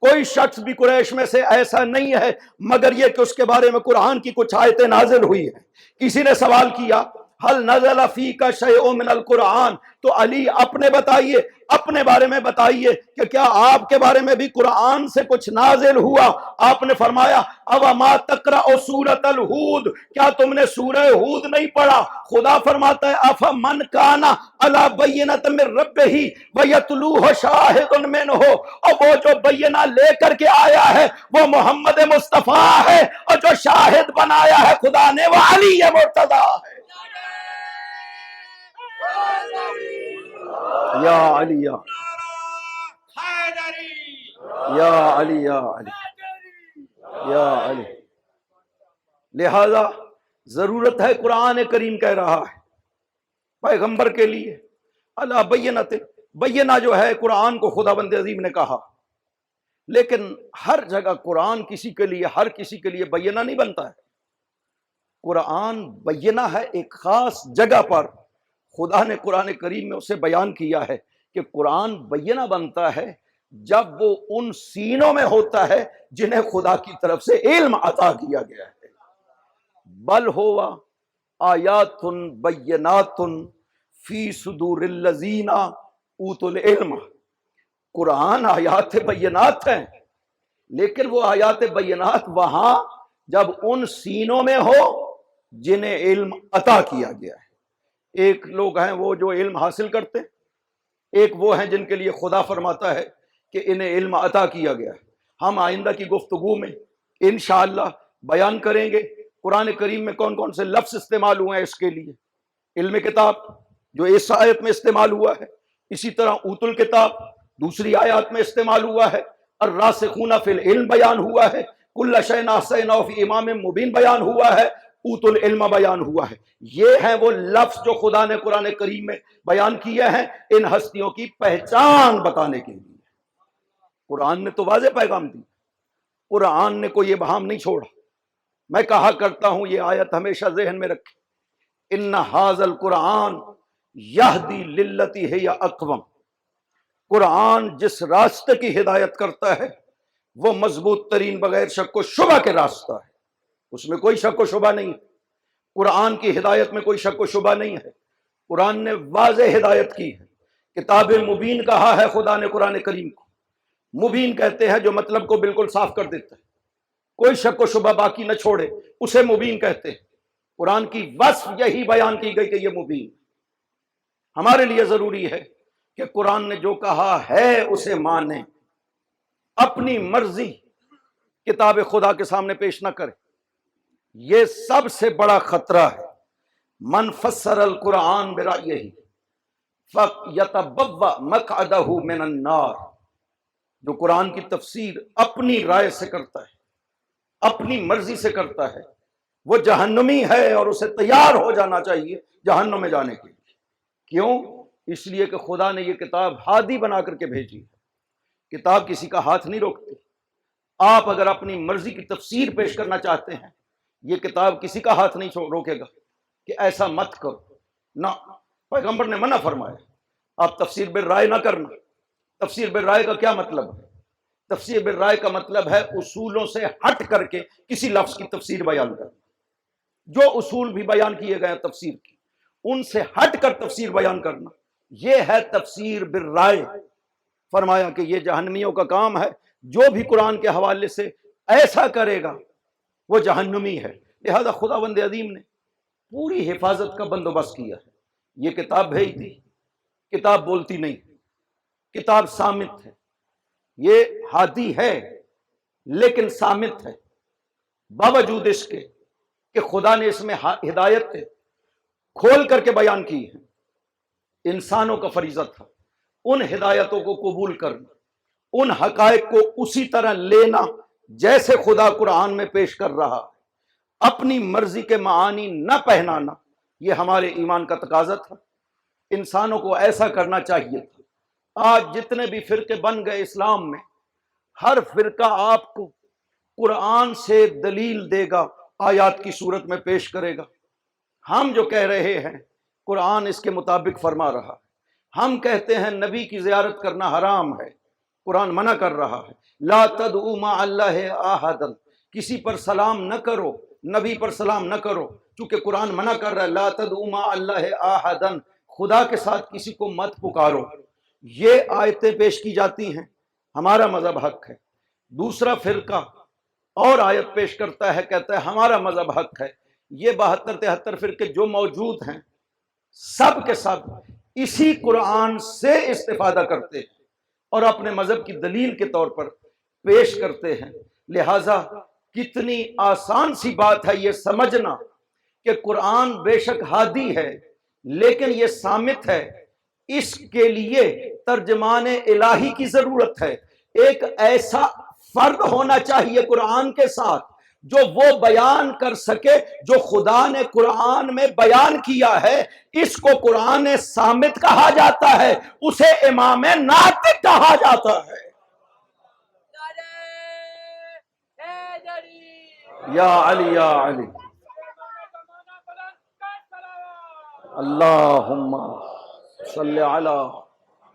کوئی شخص بھی قریش میں سے ایسا نہیں ہے مگر یہ کہ اس کے بارے میں قرآن کی کچھ آیتیں نازل ہوئی ہیں. کسی نے سوال کیا ہل نزل فیک شیء من القرآن، تو علی اپنے بتائیے، اپنے بارے میں بتائیے کہ کیا آپ کے بارے میں بھی قرآن سے کچھ نازل ہوا؟ آپ نے فرمایا او ما تقرأ سورۃ الہود، کیا تم نے سورہ ہود نہیں پڑھا؟ خدا فرماتا ہے افمن کان علی بینۃ من ربہ ویتلوہ شاہد منہ، اور وہ جو بینہ لے کر کے آیا ہے وہ محمد مصطفیٰ ہے، اور جو شاہد بنایا ہے خدا نے وہ علی مرتضیٰ ہے. یا علی یا علی یا علی یا علی. لہذا ضرورت ہے، قرآن کریم کہہ رہا ہے پیغمبر کے لیے علی بینۃ، بینہ جو ہے قرآن کو خداوند عظیم نے کہا، لیکن ہر جگہ قرآن کسی کے لیے، ہر کسی کے لیے بینہ نہیں بنتا ہے. قرآن بینہ ہے ایک خاص جگہ پر، خدا نے قرآن کریم میں اسے بیان کیا ہے کہ قرآن بینہ بنتا ہے جب وہ ان سینوں میں ہوتا ہے جنہیں خدا کی طرف سے علم عطا کیا گیا ہے۔ بل ہوا آیات بینات فی صدور الذین اوتوا العلم، قرآن آیات بینات ہیں، لیکن وہ آیات بینات وہاں جب ان سینوں میں ہو جنہیں علم عطا کیا گیا ہے۔ ایک لوگ ہیں وہ جو علم حاصل کرتے، ایک وہ ہیں جن کے لیے خدا فرماتا ہے کہ انہیں علم عطا کیا گیا ہے۔ ہم آئندہ کی گفتگو میں انشاءاللہ بیان کریں گے قرآن کریم میں کون کون سے لفظ استعمال ہوئے ہیں اس کے لیے۔ علم کتاب جو اس آیت میں استعمال ہوا ہے، اسی طرح اوت الکتاب دوسری آیات میں استعمال ہوا ہے، الراسخون فی العلم بیان ہوا ہے، کل شیء احصیناہ فی امام مبین بیان ہوا ہے، اوت العلم بیان ہوا ہے۔ یہ ہیں وہ لفظ جو خدا نے قرآن کریم میں بیان کیے ہیں ان ہستیوں کی پہچان بتانے کے لیے۔ قرآن نے تو واضح پیغام دی، قرآن نے کوئی ابہام نہیں چھوڑا۔ میں کہا کرتا ہوں یہ آیت ہمیشہ ذہن میں رکھیں، ان ھذا القرآن یہدی للتی ہی اقوم، قرآن جس راستے کی ہدایت کرتا ہے وہ مضبوط ترین بغیر شک و شبہ کے راستہ ہے، اس میں کوئی شک و شبہ نہیں ہے۔ قرآن کی ہدایت میں کوئی شک و شبہ نہیں ہے، قرآن نے واضح ہدایت کی ہے۔ کتاب مبین کہا ہے خدا نے قرآن کریم کو، مبین کہتے ہیں جو مطلب کو بالکل صاف کر دیتا ہے، کوئی شک و شبہ باقی نہ چھوڑے، اسے مبین کہتے ہیں۔ قرآن کی وصف یہی بیان کی گئی کہ یہ مبین۔ ہمارے لیے ضروری ہے کہ قرآن نے جو کہا ہے اسے مانیں، اپنی مرضی کتاب خدا کے سامنے پیش نہ کرے۔ یہ سب سے بڑا خطرہ ہے۔ من فسر القرآن برأیہ فیتبوأ مقعدہ من النار، جو قرآن کی تفسیر اپنی رائے سے کرتا ہے، اپنی مرضی سے کرتا ہے، وہ جہنمی ہے اور اسے تیار ہو جانا چاہیے جہنم میں جانے کے لیے۔ کیوں؟ اس لیے کہ خدا نے یہ کتاب ہادی بنا کر کے بھیجی ہے۔ کتاب کسی کا ہاتھ نہیں روکتی۔ آپ اگر اپنی مرضی کی تفسیر پیش کرنا چاہتے ہیں، یہ کتاب کسی کا ہاتھ نہیں روکے گا کہ ایسا مت کرو، نہ، پیغمبر نے منع فرمایا آپ تفسیر بالرائے نہ کرنا۔ تفسیر بالرائے کا کیا مطلب ہے؟ تفسیر بالرائے کا مطلب ہے اصولوں سے ہٹ کر کے کسی لفظ کی تفسیر بیان کرنا۔ جو اصول بھی بیان کیے گئے ہیں تفسیر کی، ان سے ہٹ کر تفسیر بیان کرنا، یہ ہے تفسیر بالرائے۔ فرمایا کہ یہ جہنمیوں کا کام ہے، جو بھی قرآن کے حوالے سے ایسا کرے گا وہ جہنمی ہے۔ لہذا خداوند عظیم نے پوری حفاظت کا بندوبست کیا ہے۔ یہ کتاب بھیج دی، کتاب بولتی نہیں، کتاب صامت ہے، یہ ہادی ہے لیکن صامت ہے، باوجود اس کے کہ خدا نے اس میں ہدایت کھول کر کے بیان کی ہے۔ انسانوں کا فریضہ تھا ان ہدایتوں کو قبول کرنا، ان حقائق کو اسی طرح لینا جیسے خدا قرآن میں پیش کر رہا ہے، اپنی مرضی کے معانی نہ پہنانا۔ یہ ہمارے ایمان کا تقاضا تھا، انسانوں کو ایسا کرنا چاہیے تھا۔ آج جتنے بھی فرقے بن گئے اسلام میں، ہر فرقہ آپ کو قرآن سے دلیل دے گا، آیات کی صورت میں پیش کرے گا۔ ہم جو کہہ رہے ہیں قرآن اس کے مطابق فرما رہا ہے۔ ہم کہتے ہیں نبی کی زیارت کرنا حرام ہے، قرآن منع کر رہا ہے۔ لا تدعوا مع اللہ احدا، کسی پر سلام نہ کرو، نبی پر سلام نہ کرو، چونکہ قرآن منع کر رہا ہے۔ لا تدعوا مع اللہ احدا، خدا کے ساتھ کسی کو مت پکارو۔ یہ آیتیں پیش کی جاتی ہیں، ہمارا مذہب حق ہے۔ دوسرا فرقہ اور آیت پیش کرتا ہے، کہتا ہے ہمارا مذہب حق ہے۔ یہ 72-73 فرقے جو موجود ہیں، سب کے سب اسی قرآن سے استفادہ کرتے ہیں اور اپنے مذہب کی دلیل کے طور پر پیش کرتے ہیں۔ لہٰذا کتنی آسان سی بات ہے یہ سمجھنا کہ قرآن بے شک ہادی ہے لیکن یہ صامت ہے۔ اس کے لیے ترجمان الہی کی ضرورت ہے، ایک ایسا فرد ہونا چاہیے قرآن کے ساتھ جو وہ بیان کر سکے جو خدا نے قرآن میں بیان کیا ہے۔ اس کو قرآن صامت کہا جاتا ہے، اسے امام ناطق کہا جاتا ہے۔ یا علی یا علی، اللہم صلی علی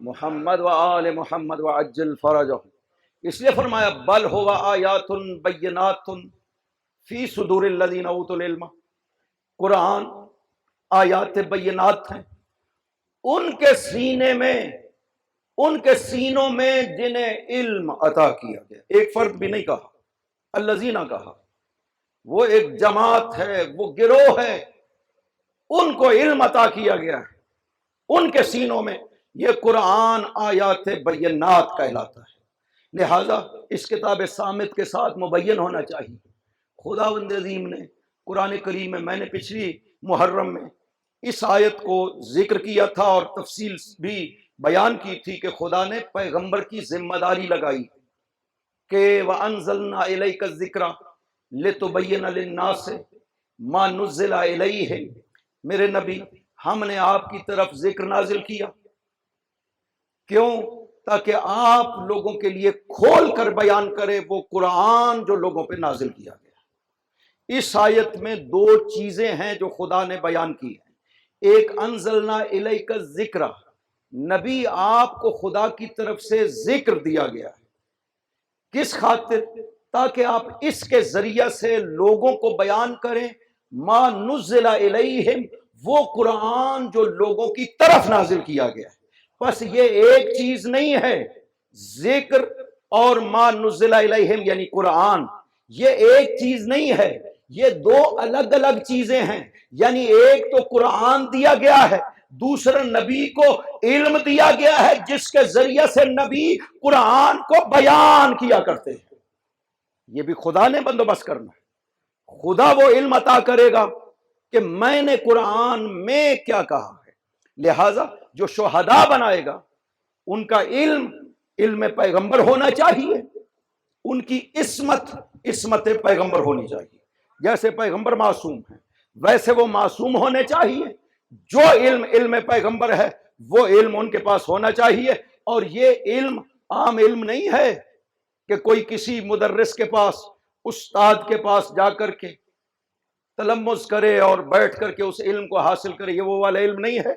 محمد و آل محمد وعجل فرجہم، اس لیے فرمایا بل ہوا آیات بینات فی صدور الذین اوتوا العلم، قرآن آیات بینات ہیں ان کے سینے میں، ان کے سینوں میں جنہیں علم عطا کیا گیا۔ ایک فرد بھی نہیں کہا، الذین کہا، وہ ایک جماعت ہے، وہ گروہ ہے، ان کو علم عطا کیا گیا ہے، ان کے سینوں میں یہ قرآن آیات بینات کہلاتا ہے۔ لہذا اس کتاب صامت کے ساتھ مبین ہونا چاہیے۔ خداوند عظیم نے قرآن کریم میں نے پچھلی محرم میں اس آیت کو ذکر کیا تھا اور تفصیل بھی بیان کی تھی کہ خدا نے پیغمبر کی ذمہ داری لگائی کہ وَأَنزَلْنَا إِلَيْكَ الذِّكْرَ لِتُبَيِّنَ لِلنَّاسِ مَا نُزِّلَ إِلَيْهِمْ، میرے نبی ہم نے آپ کی طرف ذکر نازل کیا، کیوں؟ تاکہ آپ لوگوں کے لیے کھول کر بیان کرے وہ قرآن جو لوگوں پہ نازل کیا گیا۔ اس آیت میں دو چیزیں ہیں جو خدا نے بیان کی ہیں۔ ایک انزلنا الیک الذکر، نبی آپ کو خدا کی طرف سے ذکر دیا گیا ہے، کس خاطر؟ تاکہ آپ اس کے ذریعہ سے لوگوں کو بیان کریں ما نزل الیہم، وہ قرآن جو لوگوں کی طرف نازل کیا گیا ہے۔ بس یہ ایک چیز نہیں ہے، ذکر اور ما نزل الیہم یعنی قرآن، یہ ایک چیز نہیں ہے، یہ دو الگ الگ چیزیں ہیں۔ یعنی ایک تو قرآن دیا گیا ہے، دوسرا نبی کو علم دیا گیا ہے جس کے ذریعے سے نبی قرآن کو بیان کیا کرتے ہیں۔ یہ بھی خدا نے بندوبست کرنا ہے۔ خدا وہ علم عطا کرے گا کہ میں نے قرآن میں کیا کہا ہے۔ لہٰذا جو شہداء بنائے گا ان کا علم پیغمبر ہونا چاہیے، ان کی عصمت پیغمبر ہونی چاہیے۔ جیسے پیغمبر معصوم ہیں ویسے وہ معصوم ہونے چاہیے۔ جو علم پیغمبر ہے وہ علم ان کے پاس ہونا چاہیے، اور یہ علم عام علم نہیں ہے کہ کوئی کسی مدرس کے پاس، استاد کے پاس جا کر کے تلمذ کرے اور بیٹھ کر کے اس علم کو حاصل کرے۔ یہ وہ والا علم نہیں ہے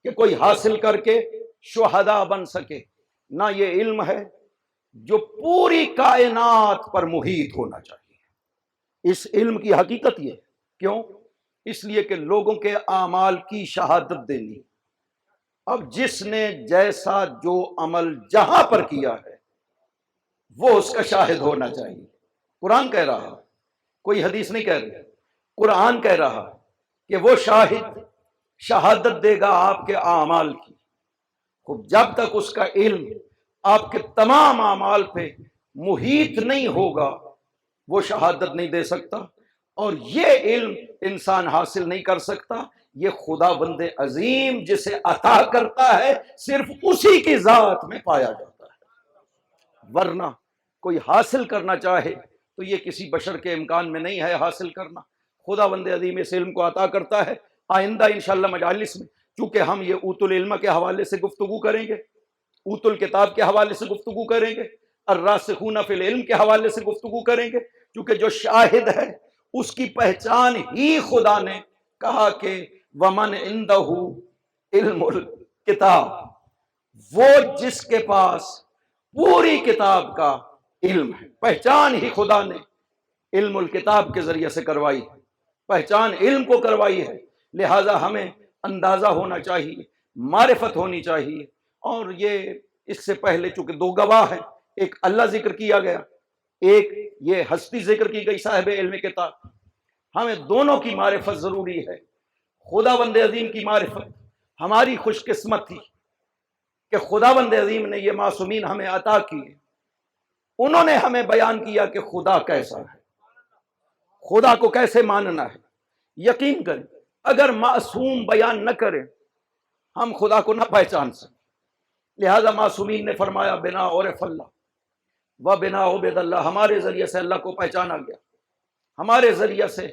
کہ کوئی حاصل کر کے شہداء بن سکے، نہ یہ علم ہے جو پوری کائنات پر محیط ہونا چاہیے۔ اس علم کی حقیقت یہ ہے، کیوں؟ اس لیے کہ لوگوں کے اعمال کی شہادت دینی۔ اب جس نے جیسا جو عمل جہاں پر کیا ہے وہ اس کا شاہد ہونا چاہیے۔ قرآن کہہ رہا، کوئی حدیث نہیں کہہ رہی، قرآن کہہ رہا کہ وہ شہادت دے گا آپ کے اعمال کی۔ خوب جب تک اس کا علم آپ کے تمام اعمال پہ محیط نہیں ہوگا وہ شہادت نہیں دے سکتا، اور یہ علم انسان حاصل نہیں کر سکتا۔ یہ خدا بند عظیم جسے عطا کرتا ہے صرف اسی کی ذات میں پایا جاتا ہے، ورنہ کوئی حاصل کرنا چاہے تو یہ کسی بشر کے امکان میں نہیں ہے حاصل کرنا۔ خدا بند عظیم اس علم کو عطا کرتا ہے۔ آئندہ انشاءاللہ مجالس میں چونکہ ہم یہ اوت العلم کے حوالے سے گفتگو کریں گے، اوت الکتاب کے حوالے سے گفتگو کریں گے، الراسخون فی العلم کے حوالے سے گفتگو کریں گے، کیونکہ جو شاہد ہے اس کی پہچان ہی خدا نے کہا کہ ومن عندہ علم الکتاب، وہ جس کے پاس پوری کتاب کا علم ہے۔ پہچان ہی خدا نے علم الکتاب کے ذریعے سے کروائی ہے، پہچان علم کو کروائی ہے۔ لہٰذا ہمیں اندازہ ہونا چاہیے، معرفت ہونی چاہیے۔ اور یہ اس سے پہلے چونکہ دو گواہ ہیں، ایک اللہ ذکر کیا گیا، ایک یہ ہستی ذکر کی گئی صاحب علم کتاب۔ ہمیں دونوں کی معرفت ضروری ہے۔ خدا بند عظیم کی معرفت ہماری خوش قسمتی کہ خدا بند عظیم نے یہ معصومین ہمیں عطا کیے، انہوں نے ہمیں بیان کیا کہ خدا کیسا ہے، خدا کو کیسے ماننا ہے۔ یقین کریں اگر معصوم بیان نہ کرے ہم خدا کو نہ پہچان سکیں۔ لہذا معصومین نے فرمایا بنا عرف اللہ و بنا عبد اللہ، ہمارے ذریعے سے اللہ کو پہچانا گیا، ہمارے ذریعے سے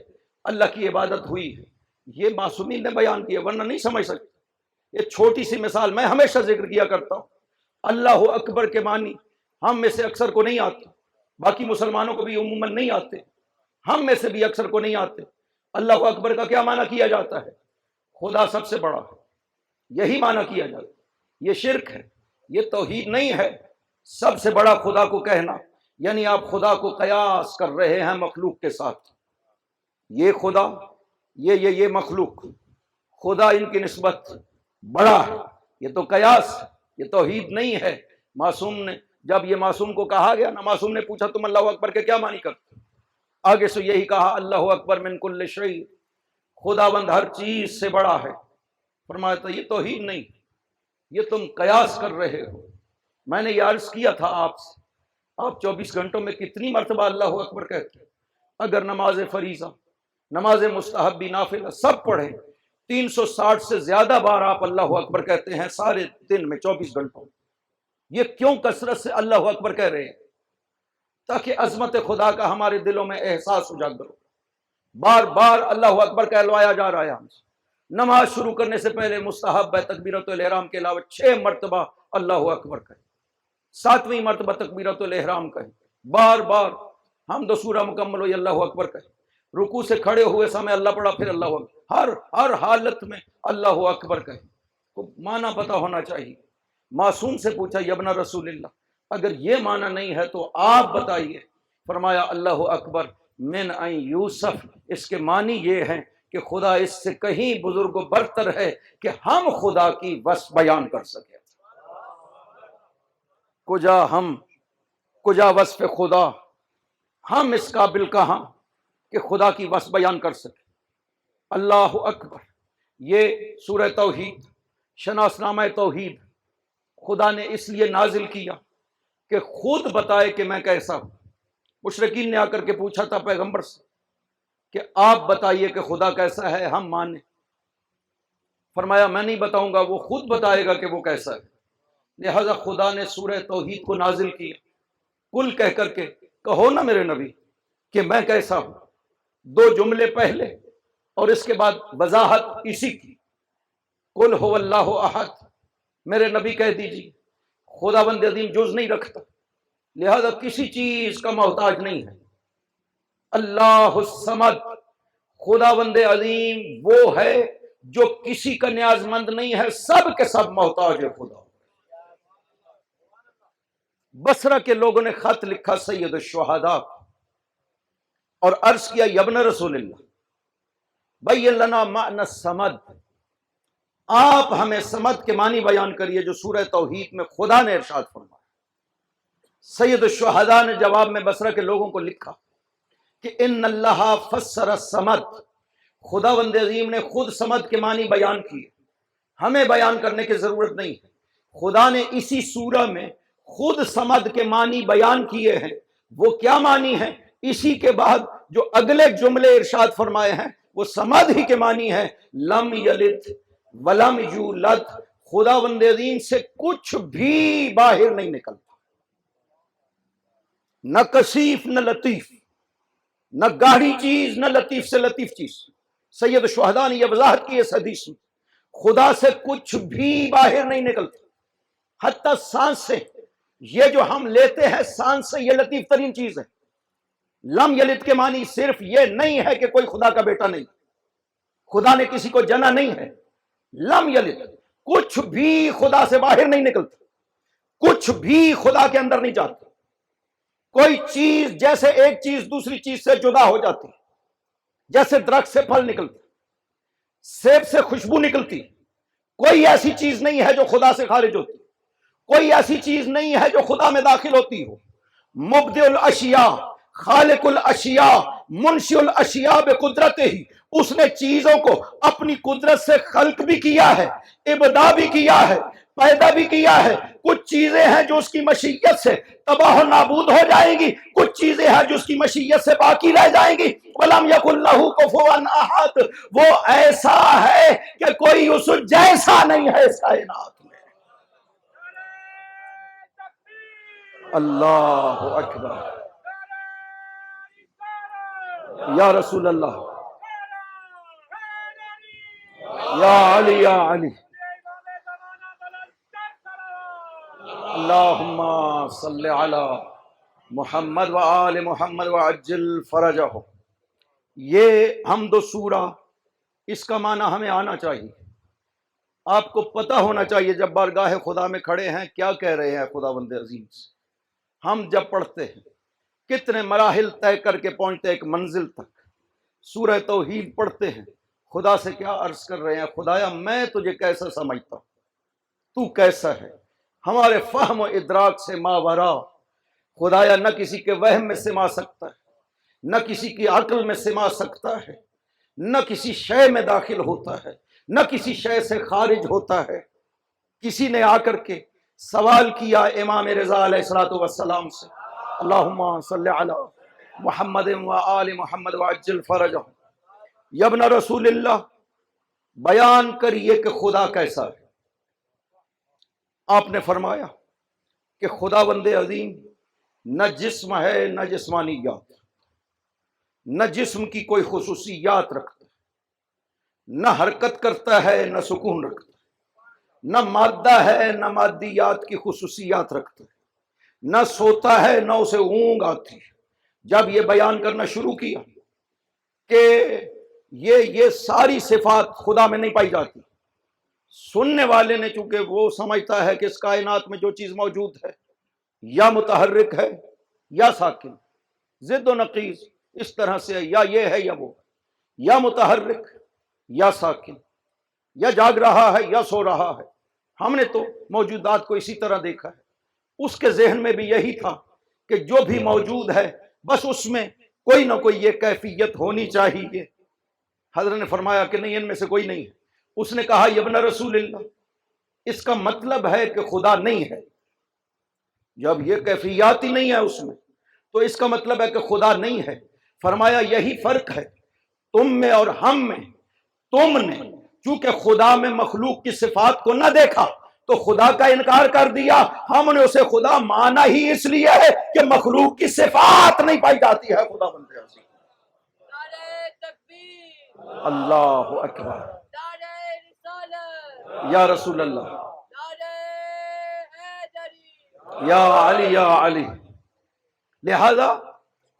اللہ کی عبادت ہوئی ہے۔ یہ معصومین نے بیان کیا، ورنہ نہیں سمجھ سکتے۔ یہ چھوٹی سی مثال میں ہمیشہ ذکر کیا کرتا ہوں، اللہ اکبر کے معنی ہم میں سے اکثر کو نہیں آتے، باقی مسلمانوں کو بھی عموماً نہیں آتے، ہم میں سے بھی اکثر کو نہیں آتے۔ اللہ اکبر کا کیا معنی کیا جاتا ہے؟ خدا سب سے بڑا ہے، یہی معنی کیا جاتا ہے۔ یہ شرک ہے، یہ توحید نہیں ہے۔ سب سے بڑا خدا کو کہنا یعنی آپ خدا کو قیاس کر رہے ہیں مخلوق کے ساتھ۔ یہ خدا، یہ مخلوق، خدا ان کی نسبت بڑا ہے، یہ تو قیاس، یہ توحید نہیں ہے۔ معصوم نے جب یہ معصوم کو کہا گیا نا، معصوم نے پوچھا تم اللہ اکبر کے کیا معنی کرتے؟ آگے سے یہی کہا اللہ اکبر من کل شیء، خداوند ہر چیز سے بڑا ہے۔ فرمایا تو یہ توحید نہیں، یہ تم قیاس کر رہے ہو۔ میں نے یہ عرض کیا تھا آپ سے، آپ 24 گھنٹوں میں کتنی مرتبہ اللہ اکبر کہتے ہیں؟ اگر نماز فریضہ، نماز مستحبی، نافلہ سب پڑھیں، 360 سے زیادہ بار آپ اللہ اکبر کہتے ہیں سارے دن میں 24 گھنٹوں میں۔ یہ کیوں کثرت سے اللہ اکبر کہہ رہے ہیں؟ تاکہ عظمت خدا کا ہمارے دلوں میں احساس اجاگر ہو۔ بار بار اللہ اکبر کہلوایا جا رہا ہے ہم سے۔ نماز شروع کرنے سے پہلے مستحب ہے تکبیرۃ الاحرام کے علاوہ 6 مرتبہ اللہ اکبر کہیں، 7ویں مرتبہ تکبیرۃ الاحرام کہیں، بار بار حمد و سورہ مکمل ہوئی اللہ اکبر کہیں، رکوع سے کھڑے ہوئے سمے اللہ پڑھا پھر اللہ اکبر، ہر حالت میں اللہ اکبر کہیں۔ کو معنی پتہ ہونا چاہیے۔ معصوم سے پوچھا یبنا رسول اللہ، اگر یہ معنی نہیں ہے تو آپ بتائیے۔ فرمایا اللہ اکبر من ان یوسف، اس کے معنی یہ ہیں کہ خدا اس سے کہیں بزرگ و برتر ہے کہ ہم خدا کی وصف بیان کر سکیں۔ کجا وصف خدا، ہم اس قابل کہاں کہ خدا کی وصف بیان کر سکیں۔ اللہ اکبر، یہ سورہ توحید، شناسنامہ توحید خدا نے اس لیے نازل کیا کہ خود بتائے کہ میں کیسا ہوں۔ مشرکین نے آ کر کے پوچھا تھا پیغمبر سے کہ آپ بتائیے کہ خدا کیسا ہے، ہم مانیں۔ فرمایا میں نہیں بتاؤں گا، وہ خود بتائے گا کہ وہ کیسا ہے۔ لہذا خدا نے سورہ توحید کو نازل کیا، کل کہہ کر کے کہو نا میرے نبی کہ میں کیسا ہوں۔ 2 جملے پہلے اور اس کے بعد وضاحت اسی کی، قل هو اللہ احد، میرے نبی کہہ دیجیے خداوند عظیم جز نہیں رکھتا، لہذا کسی چیز کا محتاج نہیں ہے۔ اللہ الصمد، خداوند عظیم وہ ہے جو کسی کا نیاز مند نہیں ہے، سب کے سب محتاج ہے خدا۔ بصرہ کے لوگوں نے خط لکھا سید الشہداء اور عرض کیا یبن رسول اللہ بین لنا معنی الصمد، آپ ہمیں صمد کے معنی بیان کریے جو سورہ توحید میں خدا نے ارشاد فرمایا۔ سید الشہداء نے جواب میں بصرہ کے لوگوں کو لکھا کہ ان اللہ فسر الصمد، خداوند عظیم نے خود صمد کے معنی بیان کیے، ہمیں بیان کرنے کی ضرورت نہیں ہے۔ خدا نے اسی سورہ میں خود صمد کے معنی بیان کیے ہیں۔ وہ کیا معنی ہیں؟ اسی کے بعد جو اگلے جملے ارشاد فرمائے ہیں وہ صمد ہی کے معنی ہے، لم یلد ولم یولد، خداوند عظیم سے کچھ بھی باہر نہیں نکلتا، نہ کثیف نہ لطیف، نہ گاڑی چیز نہ لطیف سے لطیف چیز۔ سید الشہداء نے یہ وضاحت کی اس حدیث میں، خدا سے کچھ بھی باہر نہیں نکلتا، حتیٰ سانسیں، یہ جو ہم لیتے ہیں سانسیں، یہ لطیف ترین چیز ہے۔ لم یلد کے معنی صرف یہ نہیں ہے کہ کوئی خدا کا بیٹا نہیں، خدا نے کسی کو جنا نہیں ہے۔ لم یلد، کچھ بھی خدا سے باہر نہیں نکلتا، کچھ بھی خدا کے اندر نہیں جاتا۔ کوئی چیز جیسے ایک چیز دوسری چیز سے جدا ہو جاتی، جیسے درخت سے پھل نکلتے، سیب سے خوشبو نکلتی، کوئی ایسی چیز نہیں ہے جو خدا سے خارج ہوتی، کوئی ایسی چیز نہیں ہے جو خدا میں داخل ہوتی ہو۔ مبدع الاشیاء، خالق الاشیاء، منشئ الاشیاء بقدرتہ ہی، اس نے چیزوں کو اپنی قدرت سے خلق بھی کیا ہے، ابداع بھی کیا ہے، پیدا بھی کیا ہے۔ کچھ چیزیں ہیں جو اس کی مشیت سے تباہ و نابود ہو جائیں گی، کچھ چیزیں ہیں جو اس کی مشیت سے باقی رہ جائیں گی۔ وَلَمْ يَكُنْ لَهُ كُفُوًا أَحَدٌ، وہ ایسا ہے کہ کوئی اس جیسا نہیں ہے اس کائنات میں۔ اللہ اکبر، یا رسول اللہ، یا علی یا علی، اللہم صلی علی محمد و آل محمد وعجل فرجہ۔ یہ حمد و سورہ، اس کا معنی ہمیں آنا چاہیے۔ آپ کو پتہ ہونا چاہیے جب بارگاہ خدا میں کھڑے ہیں کیا کہہ رہے ہیں خدا بند عظیم سے. ہم جب پڑھتے ہیں کتنے مراحل طے کر کے پہنچتے ایک منزل تک. سورہ توحید پڑھتے ہیں خدا سے کیا عرض کر رہے ہیں, خدایا میں تجھے کیسا سمجھتا ہوں, تو کیسا ہے, ہمارے فہم و ادراک سے ماورا. خدایا نہ کسی کے وہم میں سما سکتا ہے, نہ کسی کی عقل میں سما سکتا ہے, نہ کسی شے میں داخل ہوتا ہے, نہ کسی شے سے خارج ہوتا ہے. کسی نے آ کر کے سوال کیا امام رضا علیہ الصلوۃ والسلام سے, اللہم صلی علی محمد و آل محمد وعجل فرجہم, یا ابن رسول اللہ بیان کریے کہ خدا کیسا ہے. آپ نے فرمایا کہ خدا بند عظیم نہ جسم ہے نہ جسمانیات, نہ جسم کی کوئی خصوصیات رکھتا ہے, نہ حرکت کرتا ہے نہ سکون رکھتا ہے, نہ مادہ ہے نہ مادیات کی خصوصیات رکھتا ہے, نہ سوتا ہے نہ اسے اونگ آتی ہے. جب یہ بیان کرنا شروع کیا کہ یہ ساری صفات خدا میں نہیں پائی جاتی, سننے والے نے چونکہ وہ سمجھتا ہے کہ اس کائنات میں جو چیز موجود ہے یا متحرک ہے یا ساکن, ضد و نقیض اس طرح سے, یا یہ ہے یا وہ, یا متحرک یا ساکن, یا جاگ رہا ہے یا سو رہا ہے. ہم نے تو موجودات کو اسی طرح دیکھا ہے. اس کے ذہن میں بھی یہی تھا کہ جو بھی موجود ہے بس اس میں کوئی نہ کوئی یہ کیفیت ہونی چاہیے. حضرت نے فرمایا کہ نہیں, ان میں سے کوئی نہیں ہے. اس نے کہا یا ابن رسول اللہ, اس کا مطلب ہے کہ خدا نہیں ہے. جب یہ کیفیات ہی نہیں ہے اس میں تو اس کا مطلب ہے کہ خدا نہیں ہے. فرمایا یہی فرق ہے تم میں اور ہم میں. تم نے چونکہ خدا میں مخلوق کی صفات کو نہ دیکھا تو خدا کا انکار کر دیا, ہم نے اسے خدا مانا ہی اس لیے ہے کہ مخلوق کی صفات نہیں پائی جاتی ہے. خدا بندے عظیم, اللہ اکبر, یا رسول اللہ, یا علی یا علی. لہذا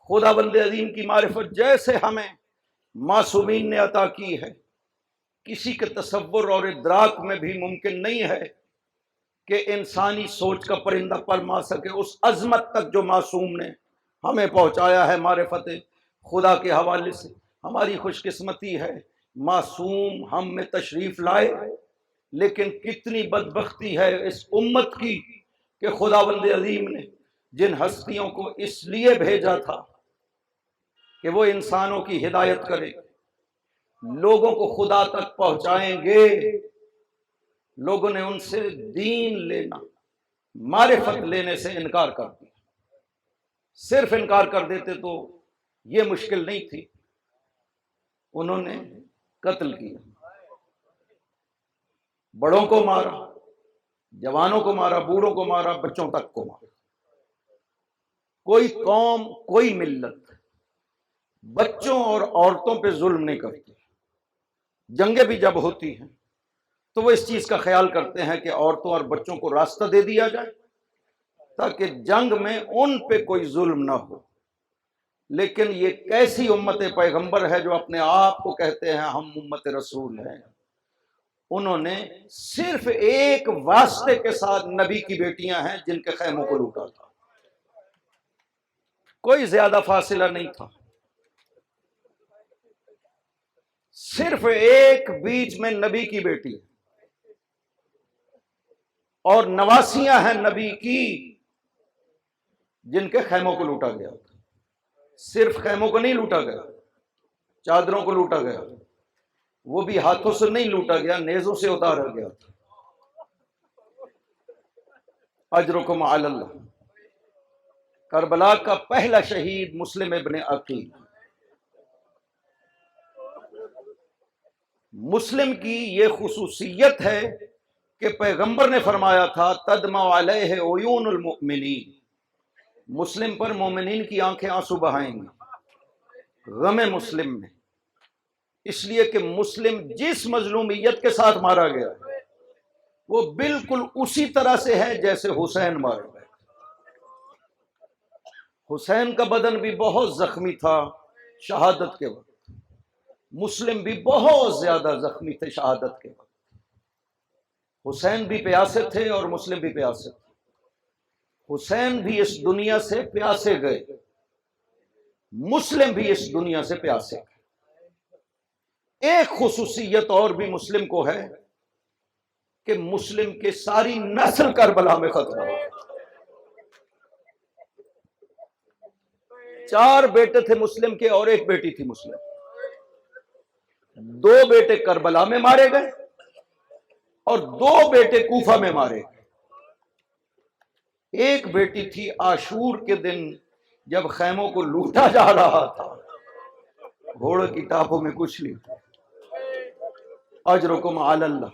خدا بند عظیم کی معرفت جیسے ہمیں معصومین نے عطا کی ہے, کسی کے تصور اور ادراک میں بھی ممکن نہیں ہے کہ انسانی سوچ کا پرندہ پرما سکے اس عظمت تک جو معصوم نے ہمیں پہنچایا ہے معرفت خدا کے حوالے سے. ہماری خوش قسمتی ہے معصوم ہم میں تشریف لائے, لیکن کتنی بدبختی ہے اس امت کی کہ خدا بند عظیم نے جن ہستیوں کو اس لیے بھیجا تھا کہ وہ انسانوں کی ہدایت کرے, لوگوں کو خدا تک پہنچائیں گے, لوگوں نے ان سے دین لینا معرفت لینے سے انکار کر دیا. صرف انکار کر دیتے تو یہ مشکل نہیں تھی, انہوں نے قتل کیا, بڑوں کو مارا, جوانوں کو مارا, بوڑھوں کو مارا, بچوں تک کو مارا. کوئی قوم کوئی ملت بچوں اور عورتوں پہ ظلم نہیں کرتی. جنگیں بھی جب ہوتی ہیں تو وہ اس چیز کا خیال کرتے ہیں کہ عورتوں اور بچوں کو راستہ دے دیا جائے تاکہ جنگ میں ان پہ کوئی ظلم نہ ہو. لیکن یہ کیسی امت پیغمبر ہے جو اپنے آپ کو کہتے ہیں ہم امت رسول ہیں, انہوں نے صرف ایک واسطے کے ساتھ نبی کی بیٹیاں ہیں جن کے خیموں کو لوٹا تھا, کوئی زیادہ فاصلہ نہیں تھا. صرف ایک بیچ میں نبی کی بیٹی اور نواسیاں ہیں نبی کی جن کے خیموں کو لوٹا گیا. صرف خیموں کو نہیں لوٹا گیا, چادروں کو لوٹا گیا, وہ بھی ہاتھوں سے نہیں لوٹا گیا, نیزوں سے اتارا گیا. اجرکم علی اللہ. کربلا کا پہلا شہید مسلم ابن عقیل. مسلم کی یہ خصوصیت ہے کہ پیغمبر نے فرمایا تھا تدمع علیہ عیون المؤمنین, مسلم پر مومنین کی آنکھیں آنسو بہائیں گی غم مسلم میں, اس لیے کہ مسلم جس مظلومیت کے ساتھ مارا گیا وہ بالکل اسی طرح سے ہے جیسے حسین مارا گیا. حسین کا بدن بھی بہت زخمی تھا شہادت کے وقت, مسلم بھی بہت زیادہ زخمی تھے شہادت کے وقت. حسین بھی پیاسے تھے اور مسلم بھی پیاسے تھے۔ حسین بھی اس دنیا سے پیاسے گئے، مسلم بھی اس دنیا سے پیاسے گئے۔ ایک خصوصیت اور بھی مسلم کو ہے کہ مسلم کے ساری نسل کربلا میں ختم ہو۔ 4 بیٹے تھے مسلم کے اور 1 بیٹی تھی مسلم۔ 2 بیٹے کربلا میں مارے گئے اور 2 بیٹے کوفہ میں مارے گئے۔ 1 بیٹی تھی عاشور کے دن جب خیموں کو لوٹا جا رہا تھا، گھوڑے کی ٹاپوں میں کچھ نہیں تھا، اجرکم علی اللہ۔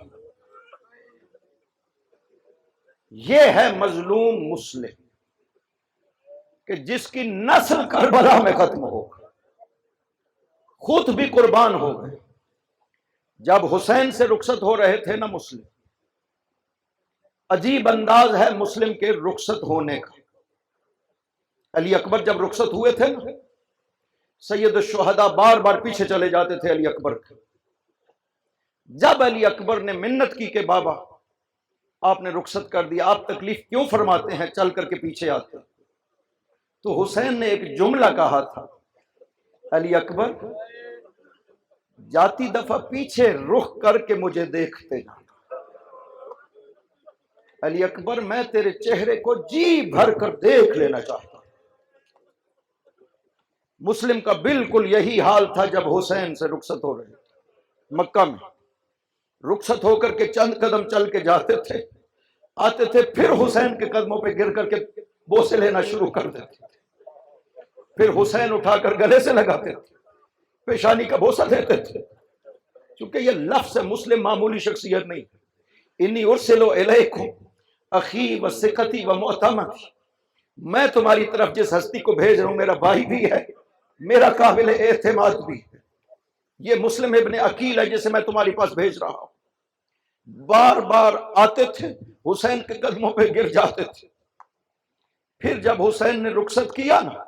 یہ ہے مظلوم مسلم کہ جس کی نسل کربلا میں ختم ہو گئی، خود بھی قربان ہو گئے۔ جب حسین سے رخصت ہو رہے تھے نا مسلم، عجیب انداز ہے مسلم کے رخصت ہونے کا۔ علی اکبر جب رخصت ہوئے تھے نا، سید الشہداء بار بار پیچھے چلے جاتے تھے علی اکبر کے۔ جب علی اکبر نے منت کی کہ بابا آپ نے رخصت کر دیا، آپ تکلیف کیوں فرماتے ہیں، چل کر کے پیچھے آتے، تو حسین نے ایک جملہ کہا تھا، علی اکبر جاتی دفعہ پیچھے رخ کر کے مجھے دیکھتے جانا۔ علی اکبر میں تیرے چہرے کو جی بھر کر دیکھ لینا چاہتا ہوں۔ مسلم کا بالکل یہی حال تھا جب حسین سے رخصت ہو رہے تھے۔ مکہ میں رخصت ہو کر کے چند قدم چل کے جاتے تھے، آتے تھے، پھر حسین کے قدموں پہ گر کر کے بوسے لینا شروع کر دیتے تھے، پھر حسین اٹھا کر گلے سے لگاتے تھے، پیشانی کا بوسہ دیتے تھے۔ چونکہ یہ لفظ مسلم معمولی شخصیت نہیں، انی ارسلو الیکم اخی و ثقتی و معتمدی، میں تمہاری طرف جس ہستی کو بھیج رہا ہوں میرا بھائی بھی ہے، میرا قابل اعتماد بھی ہے، یہ مسلم ابن عقیل ہے جسے میں تمہاری پاس بھیج رہا ہوں۔ بار بار آتے تھے، حسین کے قدموں پہ گر جاتے تھے۔ پھر جب حسین نے رخصت کیا نا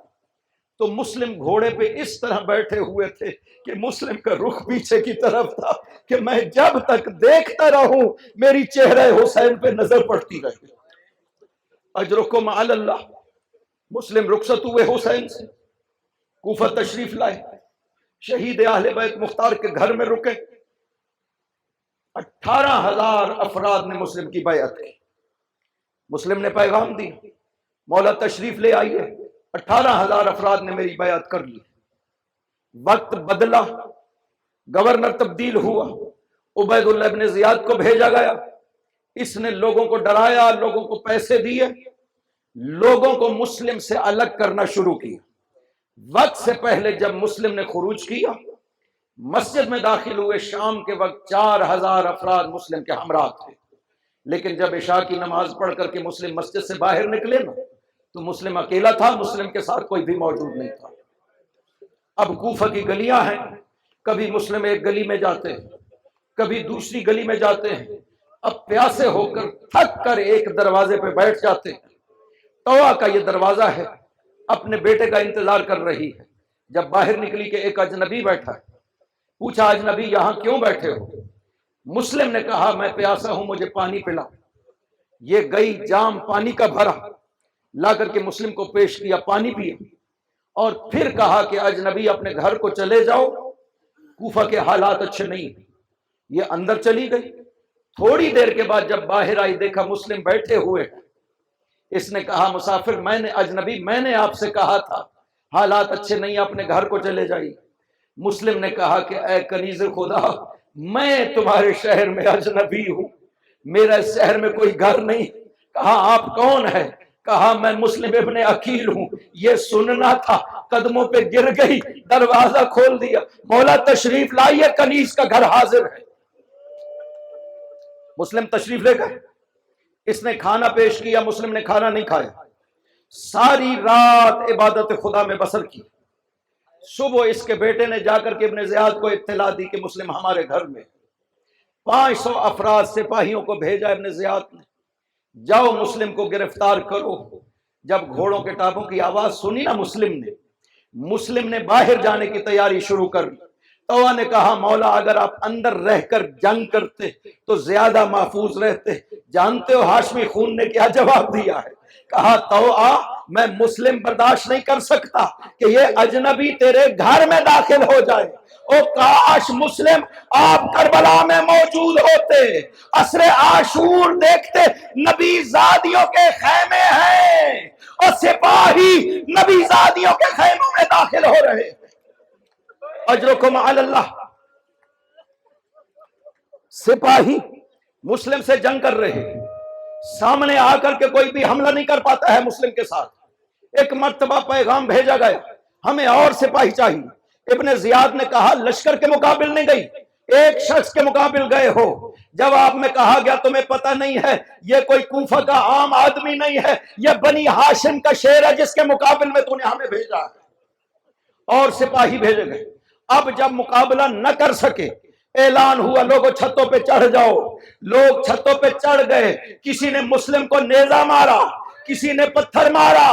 تو مسلم گھوڑے پہ اس طرح بیٹھے ہوئے تھے کہ مسلم کا رخ پیچھے کی طرف تھا کہ میں جب تک دیکھتا رہوں میری چہرہ حسین پہ نظر پڑتی رہے۔ اجرکم علی اللہ۔ مسلم رخصت ہوئے حسین سے، کوفہ تشریف لائے، شہید اہل بیت مختار کے گھر میں رکے۔ 18,000 افراد نے مسلم کی بیعت کی۔ مسلم نے پیغام دی، مولا تشریف لے آئیے، 18,000 افراد نے میری بیعت کر لی۔ وقت بدلا، گورنر تبدیل ہوا، عبید اللہ ابن زیاد کو بھیجا گیا، اس نے لوگوں کو ڈرایا، لوگوں کو پیسے دیے، لوگوں کو مسلم سے الگ کرنا شروع کیا۔ وقت سے پہلے جب مسلم نے خروج کیا، مسجد میں داخل ہوئے، شام کے وقت 4,000 افراد مسلم کے ہمراہ تھے، لیکن جب عشاء کی نماز پڑھ کر کے مسلم مسجد سے باہر نکلے نا تو مسلم اکیلا تھا، مسلم کے ساتھ کوئی بھی موجود نہیں تھا۔ اب کوفہ کی گلیاں ہیں، کبھی مسلم ایک گلی میں جاتے ہیں، کبھی دوسری گلی میں جاتے ہیں، اب پیاسے ہو کر تھک کر ایک دروازے پہ بیٹھ جاتے ہیں۔ طوا کا یہ دروازہ ہے، اپنے بیٹے کا انتظار کر رہی ہے۔ جب باہر نکلی کہ ایک اجنبی بیٹھا ہے، پوچھا اجنبی یہاں کیوں بیٹھے ہو؟ مسلم نے کہا میں پیاسا ہوں، مجھے پانی پلا۔ یہ گئی جام پانی کا بھرا، لا کر کے مسلم کو پیش کیا، پانی پیا، اور پھر کہا کہ اجنبی اپنے گھر کو چلے جاؤ، کوفہ کے حالات اچھے نہیں۔ یہ اندر چلی گئی، تھوڑی دیر کے بعد جب باہر آئی دیکھا مسلم بیٹھے ہوئے، اس نے کہا مسافر میں نے آپ سے کہا تھا حالات اچھے نہیں، اپنے گھر کو چلے جائیے۔ مسلم نے کہا کہ اے کنیز خدا، میں تمہارے شہر میں اجنبی ہوں، میرا اس شہر میں کوئی گھر نہیں۔ کہا آپ کون ہے؟ کہا میں مسلم ابن عقیل ہوں۔ یہ سننا تھا، قدموں پہ گر گئی، دروازہ کھول دیا، مولا تشریف لائیے، کنیز کا گھر حاضر ہے۔ مسلم تشریف لے گئے، اس نے کھانا پیش کیا، مسلم نے کھانا نہیں کھایا، ساری رات عبادت خدا میں بسر کی۔ صبح اس کے بیٹے نے جا کر کے ابن زیاد کو اطلاع دی کہ مسلم ہمارے گھر میں۔ 500 افراد سپاہیوں کو بھیجا ابن زیاد نے، جاؤ مسلم کو گرفتار کرو۔ جب گھوڑوں کے ٹاپوں کی آواز سنی نا مسلم نے باہر جانے کی تیاری شروع کر دی۔ طوع نے کہا مولا اگر آپ اندر رہ کر جنگ کرتے تو زیادہ محفوظ رہتے۔ جانتے ہو ہاشمی خون نے کیا جواب دیا ہے؟ کہا طوع میں مسلم برداشت نہیں کر سکتا کہ یہ اجنبی تیرے گھر میں داخل ہو جائے۔ او کاش مسلم آپ کربلا میں موجود ہوتے، عصر عاشور دیکھتے، نبی زادیوں کے خیمے ہیں اور سپاہی نبی زادیوں کے خیموں میں داخل ہو رہے ہیں۔ اجرکم علی اللہ۔ سپاہی مسلم سے جنگ کر رہے ہیں، سامنے آ کر کے کوئی بھی حملہ نہیں کر پاتا ہے مسلم کے ساتھ۔ ایک مرتبہ پیغام بھیجا گیا ہمیں اور سپاہی چاہیے۔ ابن زیاد نے کہا لشکر کے مقابل نہیں گئی، ایک شخص کے مقابل گئے ہو۔ جواب میں کہا گیا تمہیں پتہ نہیں ہے یہ کوئی کوفہ کا عام آدمی نہیں ہے، یہ بنی ہاشم کا شیر ہے جس کے مقابل میں تو نے ہمیں بھیجا ہے۔ اور سپاہی بھیجے گئے۔ اب جب مقابلہ نہ کر سکے اعلان ہوا لوگوں چھتوں پہ چڑھ جاؤ۔ لوگ چھتوں پہ چڑھ گئے، کسی نے مسلم کو نیزہ مارا، کسی نے پتھر مارا،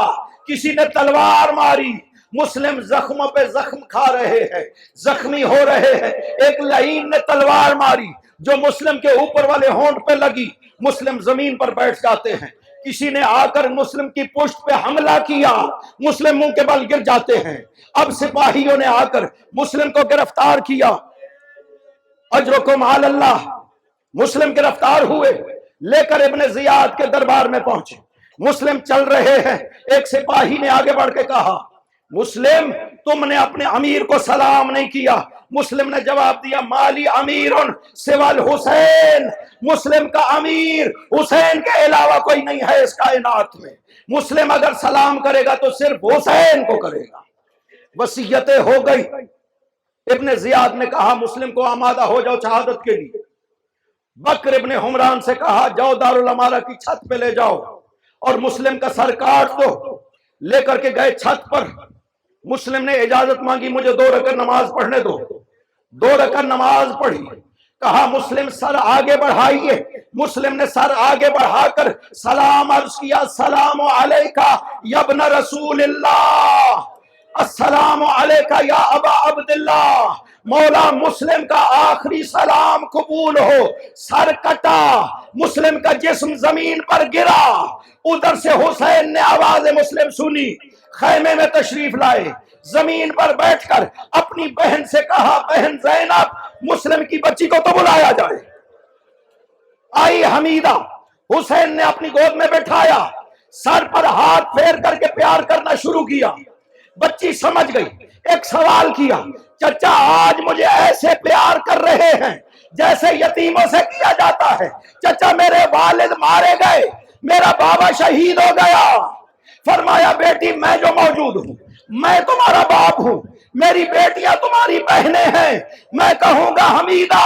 کسی نے تلوار ماری۔ مسلم زخموں پہ زخم کھا رہے ہیں، زخمی ہو رہے ہیں۔ ایک لعین نے تلوار ماری جو مسلم کے اوپر والے ہونٹ پہ لگی، مسلم زمین پر بیٹھ جاتے ہیں۔ کسی نے آ کر مسلم کی پشت پہ حملہ کیا، مسلم منہ کے بل گر جاتے ہیں۔ اب سپاہیوں نے آ کر مسلم کو گرفتار کیا۔ اجرکم علی اللہ۔ مسلم گرفتار ہوئے، لے کر ابن زیاد کے دربار میں پہنچے۔ مسلم چل رہے ہیں، ایک سپاہی نے آگے بڑھ کے کہا مسلم تم نے اپنے امیر کو سلام نہیں کیا۔ مسلم نے جواب دیا مالی امیر سوى الحسین، مسلم کا امیر حسین کے علاوہ کوئی نہیں ہے اس کائنات میں۔ مسلم اگر سلام کرے گا تو صرف حسین کو کرے گا۔ وصیتیں ہو گئی۔ ابن زیاد نے کہا مسلم کو آمادہ ہو جاؤ شہادت کے لیے۔ بکر ابن حمران سے کہا جاؤ دارالامارہ کی چھت پہ لے جاؤ اور مسلم کا سر کاٹ دو۔ لے کر کے گئے چھت پر۔ مسلم نے اجازت مانگی مجھے 2 رکعت نماز پڑھنے دو۔ 2 رکعت نماز پڑھی۔ کہا مسلم سر آگے بڑھائیے۔ مسلم نے سر آگے بڑھا کر سلام عرض کیا السلام علیکہ یا ابن رسول اللہ، السلام علیکہ یا ابا عبداللہ۔ مولا مسلم کا آخری سلام قبول ہو۔ سر کٹا، مسلم کا جسم زمین پر گرا۔ ادھر سے حسین نے آواز مسلم سنی، خیمے میں تشریف لائے، زمین پر بیٹھ کر اپنی بہن سے کہا بہن زینب مسلم کی بچی کو تو بلایا جائے۔ آئی حمیدہ، حسین نے اپنی گود میں بٹھایا، سر پر ہاتھ پھیر کر کے پیار کرنا شروع کیا۔ بچی سمجھ گئی، ایک سوال کیا چچا آج مجھے ایسے پیار کر رہے ہیں جیسے یتیموں سے کیا جاتا ہے۔ چچا میرے والد مارے گئے، میرا بابا شہید ہو گیا۔ فرمایا بیٹی میں جو موجود ہوں، میں تمہارا باپ ہوں، میری بیٹیاں تمہاری بہنیں ہیں۔ میں کہوں گا حمیدہ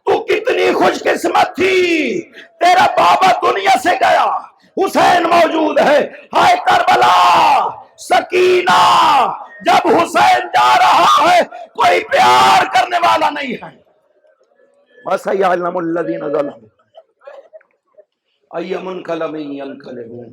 تو کتنی خوش قسمت تھی، تیرا بابا دنیا سے گیا، حسین موجود ہے۔ ہائے کربلا، سکینہ، جب حسین جا رہا ہے کوئی پیار کرنے والا نہیں ہے۔ وَسَيَعْلَمُ الَّذِينَ ظَلَمُوا أَيَّ مُنْقَلَبٍ يَنْقَلِبُونَ۔